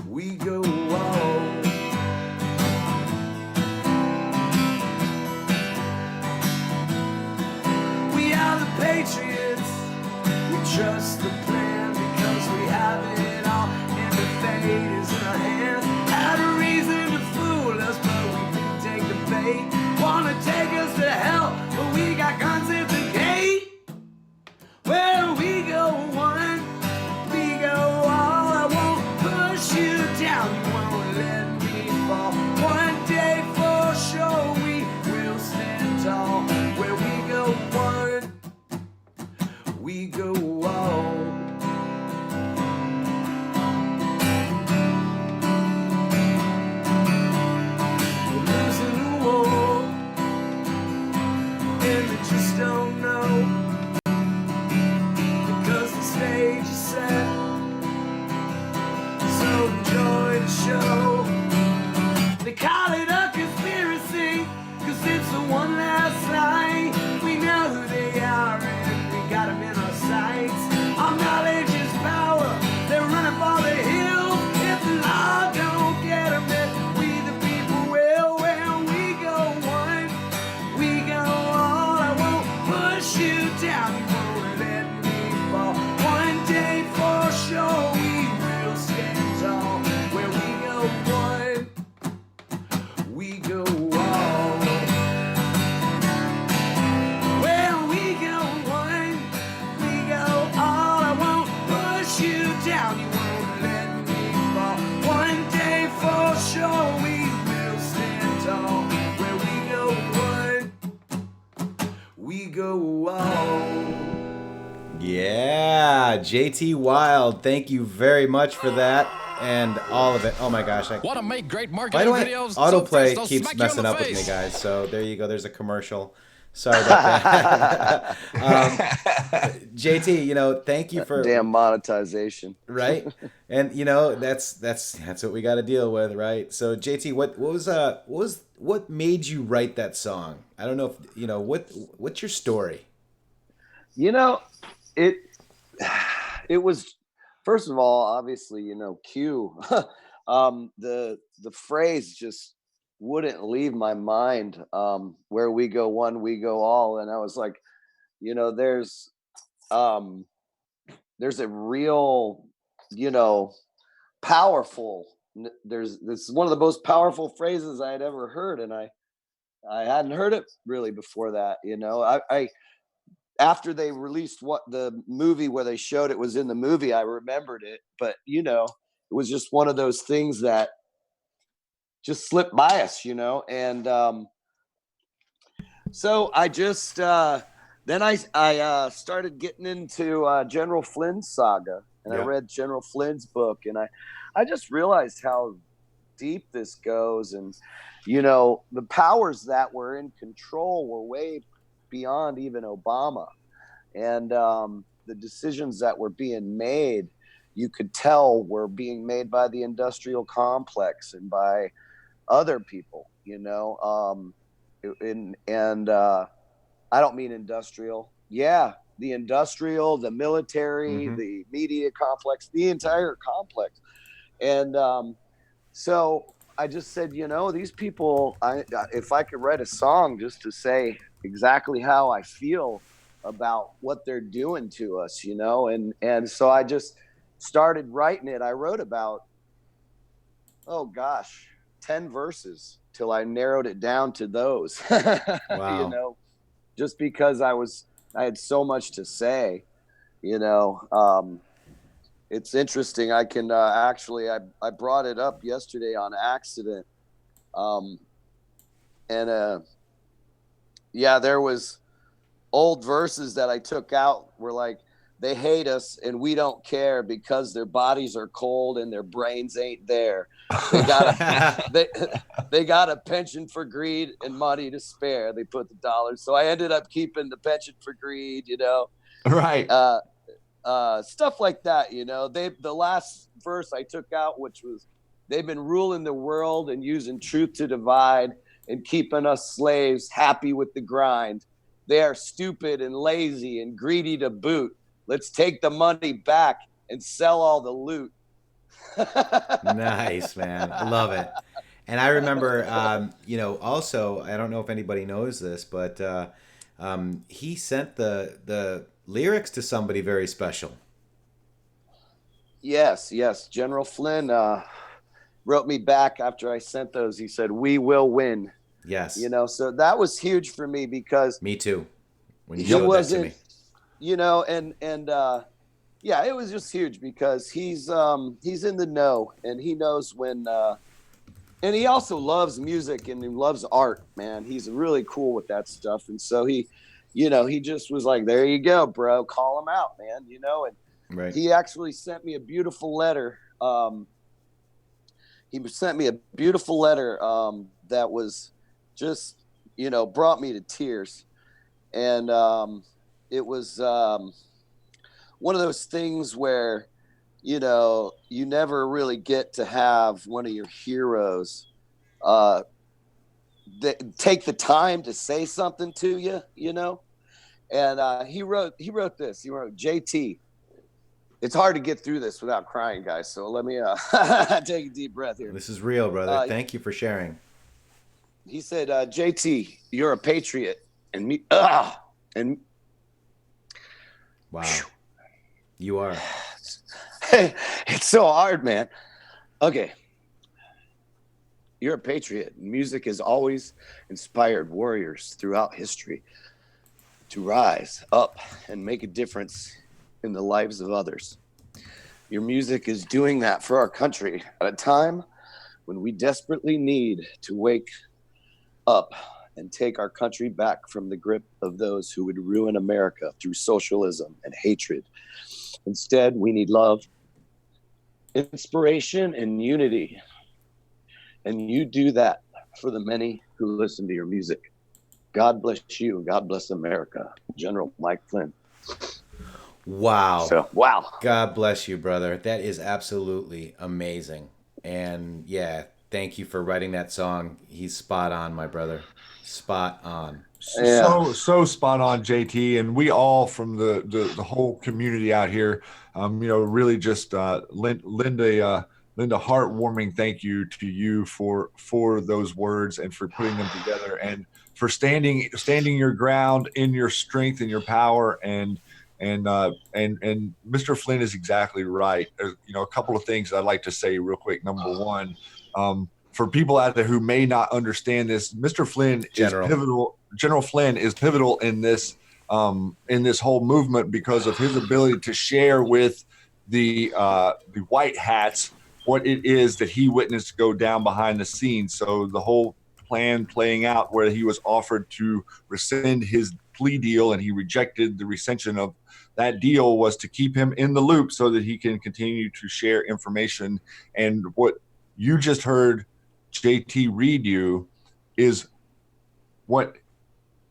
we go all. We are the Patriots, we trust the plan because we have it all, and the fate is in our hands. Had a reason to fool us, but we didn't take the bait. Wanna take us to hell, but we got guns at the gate. Where we go one, we go all. I won't push you down, you won't let me fall. One day for sure we will stand tall. Where we go one, we go all. We're losing the war, and they just don't know. Because the stage is set, so enjoy the show. They call it a conspiracy, cause it's the one last night. We know who they are and we got them in our sights. Our knowledge is power, they're running for the hills. If the law don't get them, then we the people will. Where we go one, we go all. I won't push you down, you won't let me fall. One day for sure we will stand tall. Where we go one, we go all. Where we go one, we go all. I won't push you down, you won't let me fall. One day for sure we will stand tall. Where we go one, we go all. Yeah, JT Wild, thank you very much for that and all of it. Oh my gosh. Want to make great Why marketing do I, videos? autoplay they'll keeps smack you in messing the up with me, face. guys. So there you go. There's a commercial. Sorry about that. JT, you know, thank you for Damn monetization. right, and you know that's what we got to deal with, right? So JT, what made you write that song? I don't know if you know what's your story. You know, it was, first of all, obviously, you know, Q. The phrase just wouldn't leave my mind. Where we go one, we go all, and I was like, you know, there's a real, you know, powerful. This is one of the most powerful phrases I had ever heard, and I hadn't heard it really before that. You know, I after they released what the movie where they showed it was in the movie, I remembered it, but you know, it was just one of those things that just slipped by us, you know, and so I just then I started getting into General Flynn's saga, and I read General Flynn's book, and I just realized how deep this goes, and you know, the powers that were in control were way beyond even Obama, and the decisions that were being made, you could tell were being made by the industrial complex and by other people, you know, and I don't mean industrial. Yeah, the industrial, the military, the media complex, the entire complex, and so I just said, you know, these people, if I could write a song just to say exactly how I feel about what they're doing to us, you know, and so I just started writing it. I wrote about, oh gosh, 10 verses till I narrowed it down to those. Wow. You know, just because I had so much to say, you know. It's interesting. I can actually, I brought it up yesterday on accident. And yeah, there was old verses that I took out were like, they hate us and we don't care because their bodies are cold and their brains ain't there. They got they got a penchant for greed and money to spare. They put the dollars. So I ended up keeping the penchant for greed, you know. Right. Stuff like that, you know. The last verse I took out, which was, they've been ruling the world and using truth to divide and keeping us slaves happy with the grind. They are stupid and lazy and greedy to boot. Let's take the money back and sell all the loot. Nice, man. I love it. And I remember, you know, also, I don't know if anybody knows this, but he sent the lyrics to somebody very special. Yes. General Flynn wrote me back after I sent those. He said, "We will win." Yes. You know, so that was huge for me because me too. When you showed that to me, you know, and yeah, it was just huge because he's in the know and he knows when, and he also loves music and he loves art, man. He's really cool with that stuff. And so he, you know, he just was like, there you go, bro, call him out, man, you know, and right. He actually sent me a beautiful letter. He sent me a beautiful letter that was just, you know, brought me to tears. And it was one of those things where, you know, you never really get to have one of your heroes that take the time to say something to you, you know. And he wrote this. He wrote, "JT, it's hard to get through this without crying, guys. So let me take a deep breath here. This is real, brother. Thank you for sharing." He said, "JT, you're a patriot, and me, and wow, you are." It's so hard, man. Okay. You're a patriot. Music has always inspired warriors throughout history to rise up and make a difference in the lives of others. Your music is doing that for our country at a time when we desperately need to wake up and take our country back from the grip of those who would ruin America through socialism and hatred. Instead, we need love, inspiration, and unity. And you do that for the many who listen to your music. God bless you. God bless America. General Mike Flynn. Wow. So, wow. God bless you, brother. That is absolutely amazing. And yeah, thank you for writing that song. He's spot on, my brother. Spot on. Yeah. So spot on, JT. And we all from the whole community out here, you know, really just Linda, heartwarming thank you to you for those words and for putting them together and for standing your ground in your strength and your power. And Mr. Flynn is exactly right. You know, a couple of things I'd like to say real quick. Number one, for people out there who may not understand this, Mr. Flynn is pivotal. General Flynn is pivotal in this whole movement because of his ability to share with the white hats what it is that he witnessed go down behind the scenes. So the whole plan playing out where he was offered to rescind his plea deal and he rejected the rescission of that deal was to keep him in the loop so that he can continue to share information. And what you just heard JT read you is what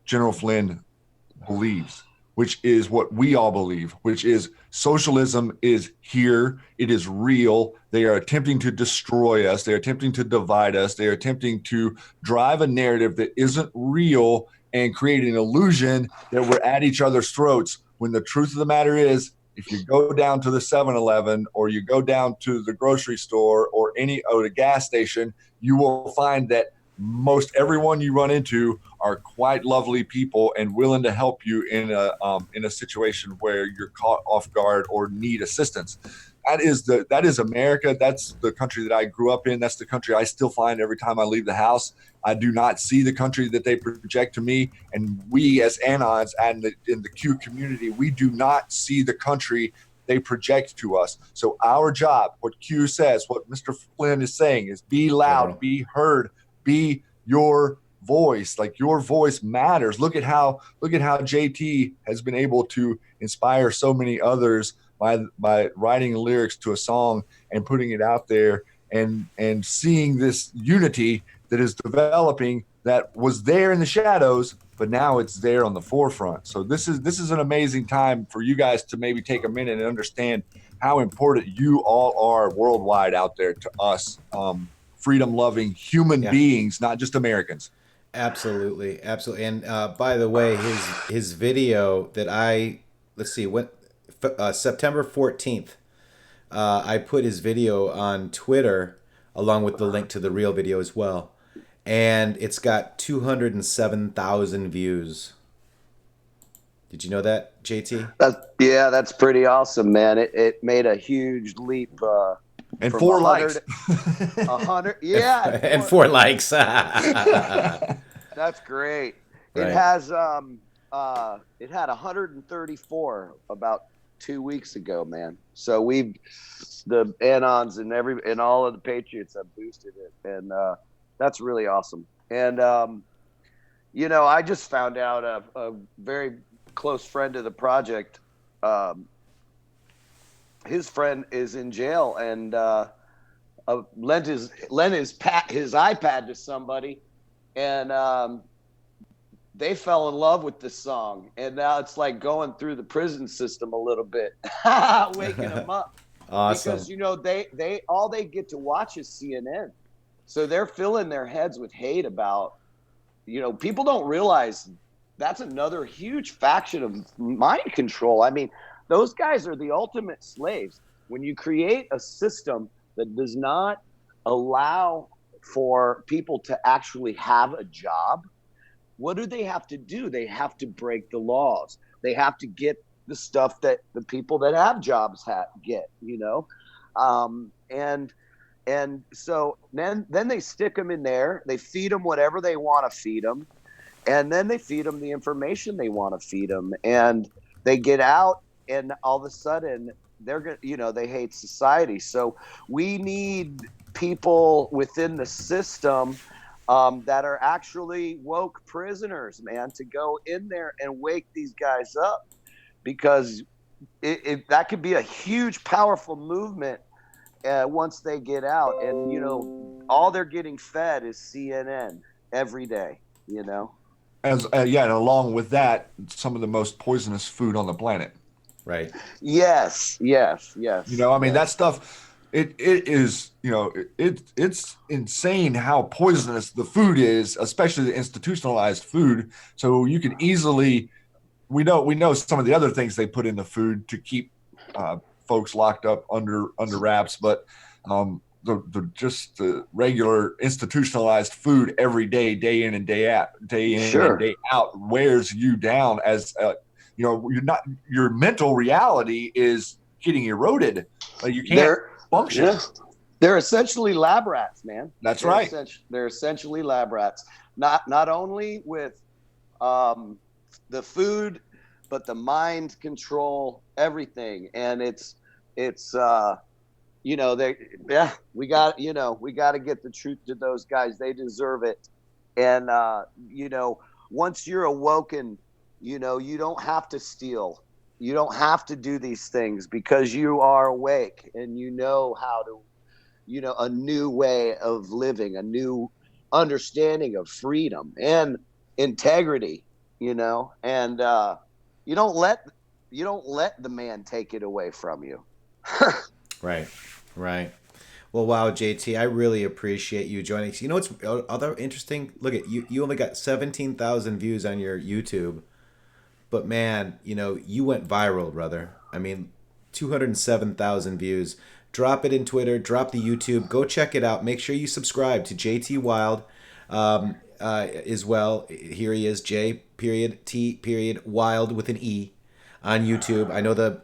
General Flynn believes, which is what we all believe, which is socialism is here. It is real. They are attempting to destroy us. They're attempting to divide us. They're attempting to drive a narrative that isn't real and create an illusion that we're at each other's throats. When the truth of the matter is, if you go down to the 7-Eleven or you go down to the grocery store or the gas station, you will find that most everyone you run into are quite lovely people and willing to help you in a situation where you're caught off guard or need assistance. That is America. That's the country that I grew up in. That's the country I still find every time I leave the house. I do not see the country that they project to me. And we as Anons and in the Q community, we do not see the country they project to us. So our job, what Q says, what Mr. Flynn is saying is be loud, be heard, be your voice. Like, your voice matters. Look at how JT has been able to inspire so many others by writing lyrics to a song and putting it out there, and seeing this unity that is developing, that was there in the shadows, but now it's there on the forefront. So this is an amazing time for you guys to maybe take a minute and understand how important you all are worldwide out there to us, freedom-loving human beings, not just Americans. Absolutely. And by the way, his video that September 14th, I put his video on Twitter along with the link to the real video as well. And it's got 207,000 views. Did you know that, JT? That's pretty awesome, man. It made a huge leap. And 4 likes. 100, yeah. And 4 likes. That's great. Right. It has it had 134 about 2 weeks ago, man. So the Anons and all of the Patriots have boosted it, and that's really awesome. And I just found out a very close friend of the project. His friend is in jail and lent his iPad to somebody, and they fell in love with the song, and now it's like going through the prison system a little bit, waking them up. Awesome. Because they all they get to watch is CNN, so they're filling their heads with hate about, people don't realize that's another huge faction of mind control. I mean, those guys are the ultimate slaves. When you create a system that does not allow for people to actually have a job, what do they have to do? They have to break the laws. They have to get the stuff that the people that have jobs get, and so then they stick them in there. They feed them whatever they want to feed them, and then they feed them the information they want to feed them, and they get out, and all of a sudden they're gonna, they hate society. So we need people within the system that are actually woke prisoners, man, to go in there and wake these guys up, because that could be a huge, powerful movement once they get out. And all they're getting fed is CNN every day. And along with that, some of the most poisonous food on the planet. Right. Yes. That stuff. It is, it's insane how poisonous the food is, especially the institutionalized food. So you can easily, we know some of the other things they put in the food to keep folks locked up under wraps, but the regular institutionalized food every day in and day out, and day out, wears you down as your mental reality is getting eroded. Like, you can't function. Yeah. They're essentially lab rats, man. That's right. They're essentially lab rats. Not only with the food, but the mind control, everything. And we got to get the truth to those guys. They deserve it. And once you're awoken, you don't have to steal. You don't have to do these things, because you are awake and how to, a new way of living, a new understanding of freedom and integrity, and you don't let the man take it away from you. Right. Well, wow, JT, I really appreciate you joining us. What's other interesting? Look at you. You only got 17,000 views on your YouTube. But man, you went viral, brother. I mean, 207,000 views. Drop it in Twitter. Drop the YouTube. Go check it out. Make sure you subscribe to JT Wild as well. Here he is, J.T. Wild with an E on YouTube. I know the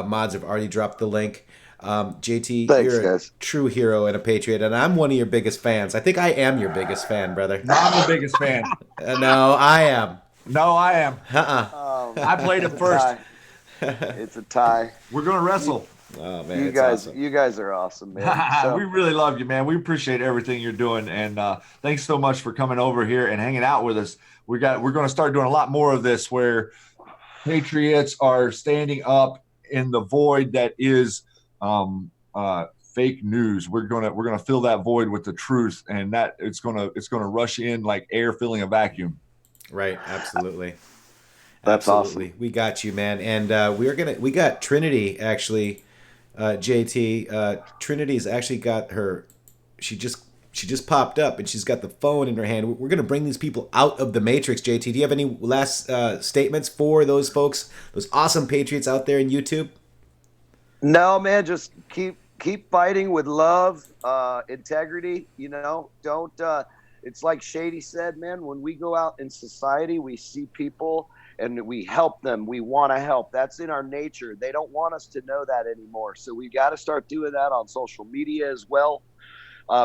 mods have already dropped the link. JT, thanks, you're guys. a true hero and a patriot, and I'm one of your biggest fans. I think I am your biggest fan, brother. No, I'm the biggest fan. No, I am. No, I am. Uh-uh. I played him first. It's a tie. We're going to wrestle. Oh man, you guys, awesome. You guys are awesome, man. So. We really love you, man. We appreciate everything you're doing, and thanks so much for coming over here and hanging out with us. We're going to start doing a lot more of this, where Patriots are standing up in the void that is fake news. We're gonna fill that void with the truth, and that it's gonna rush in like air filling a vacuum. Right. Absolutely. That's Absolutely. Awesome. We got you, man. And we got Trinity actually. JT, Trinity's actually got her. She just popped up and she's got the phone in her hand. We're gonna bring these people out of the Matrix. JT, do you have any last statements for those folks, those awesome Patriots out there in YouTube? No, man. Just keep fighting with love, integrity. You know, don't. It's like Shady said, man. When we go out in society, we see people and we help them. We want to help. That's in our nature. They don't want us to know that anymore. So we got to start doing that on social media as well.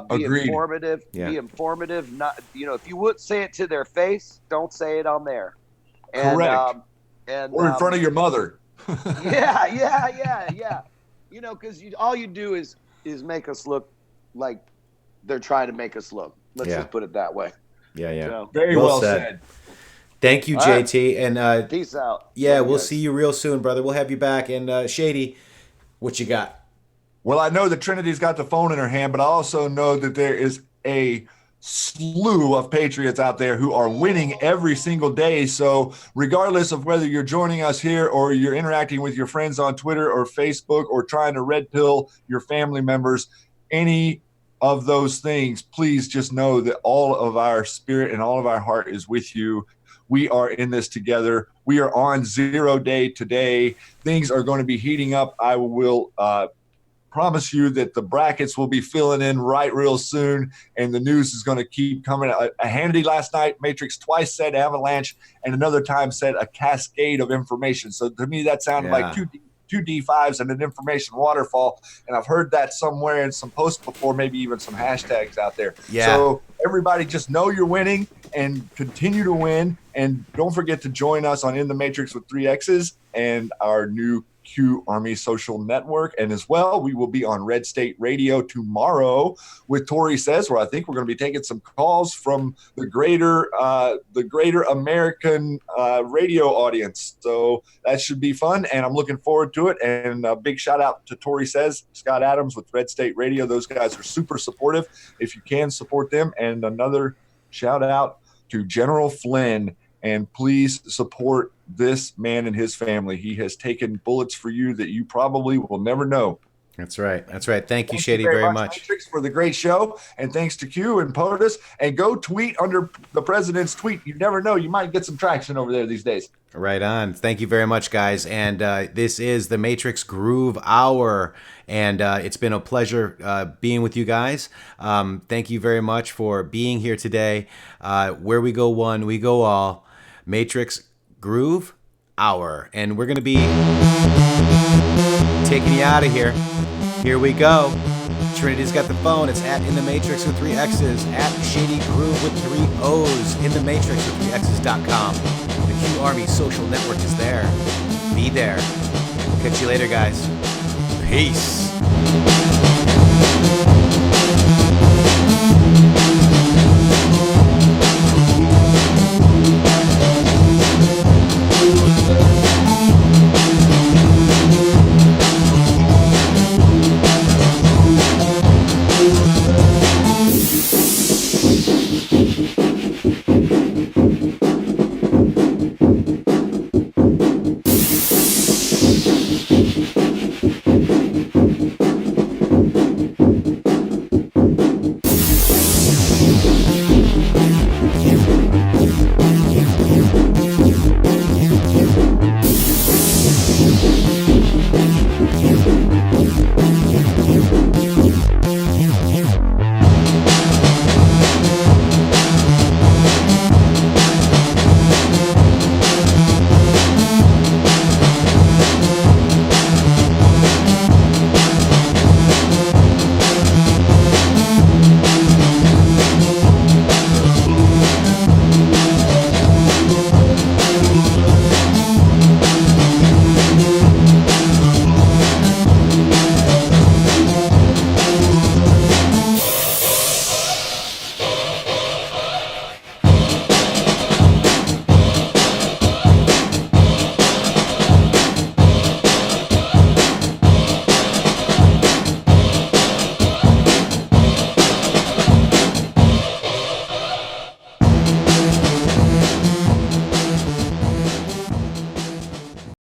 Be Agreed. Informative. Yeah. Be informative. Not, if you would say it to their face, don't say it on there. And, correct. Or in front of your mother. Yeah. Because all you do is make us look like they're trying to make us look. Let's just put it that way. Yeah. So, very well said. Thank you, JT. And peace out. Yeah, we'll see you real soon, brother. We'll have you back. And Shady, what you got? Well, I know that Trinity's got the phone in her hand, but I also know that there is a slew of Patriots out there who are winning every single day. So regardless of whether you're joining us here or you're interacting with your friends on Twitter or Facebook or trying to red pill your family members, any of those things, please just know that all of our spirit and all of our heart is with you. We are in this together. We are on 0 day today. Things are going to be heating up. I will promise you that the brackets will be filling in right real soon, and the news is going to keep coming. A Hannity last night, Matrixxx twice said avalanche, and another time said a cascade of information. So to me, that sounded like two D5s and an information waterfall. And I've heard that somewhere in some posts before, maybe even some hashtags out there. Yeah. So everybody just know you're winning and continue to win. And don't forget to join us on In the Matrix with 3 X's and our new QArmy social network. And as well, we will be on Red State Radio tomorrow with Tori Says, where I think we're going to be taking some calls from the greater American radio audience. So that should be fun, and I'm looking forward to it. And a big shout out to Tori Says, Scott Adams with Red State Radio. Those guys are super supportive. If you can support them. And another shout out to General Flynn. And please support this man and his family. He has taken bullets for you that you probably will never know. That's right. Thank you, Shady, very much. Matrixxx, for the great show. And thanks to Q and POTUS. And go tweet under the president's tweet. You never know. You might get some traction over there these days. Right on. Thank you very much, guys. And this is the Matrixxx Groove Hour. And it's been a pleasure being with you guys. Thank you very much for being here today. Where we go one, we go all. Matrixxx Groove Hour. And we're going to be taking you out of here. Here we go. Trinity's got the phone. It's at intheMatrixxx with 3 X's, at Shady Groove with 3 O's, intheMatrixxx with 3X's.com. The QArmy social network is there. Be there. Catch you later, guys. Peace.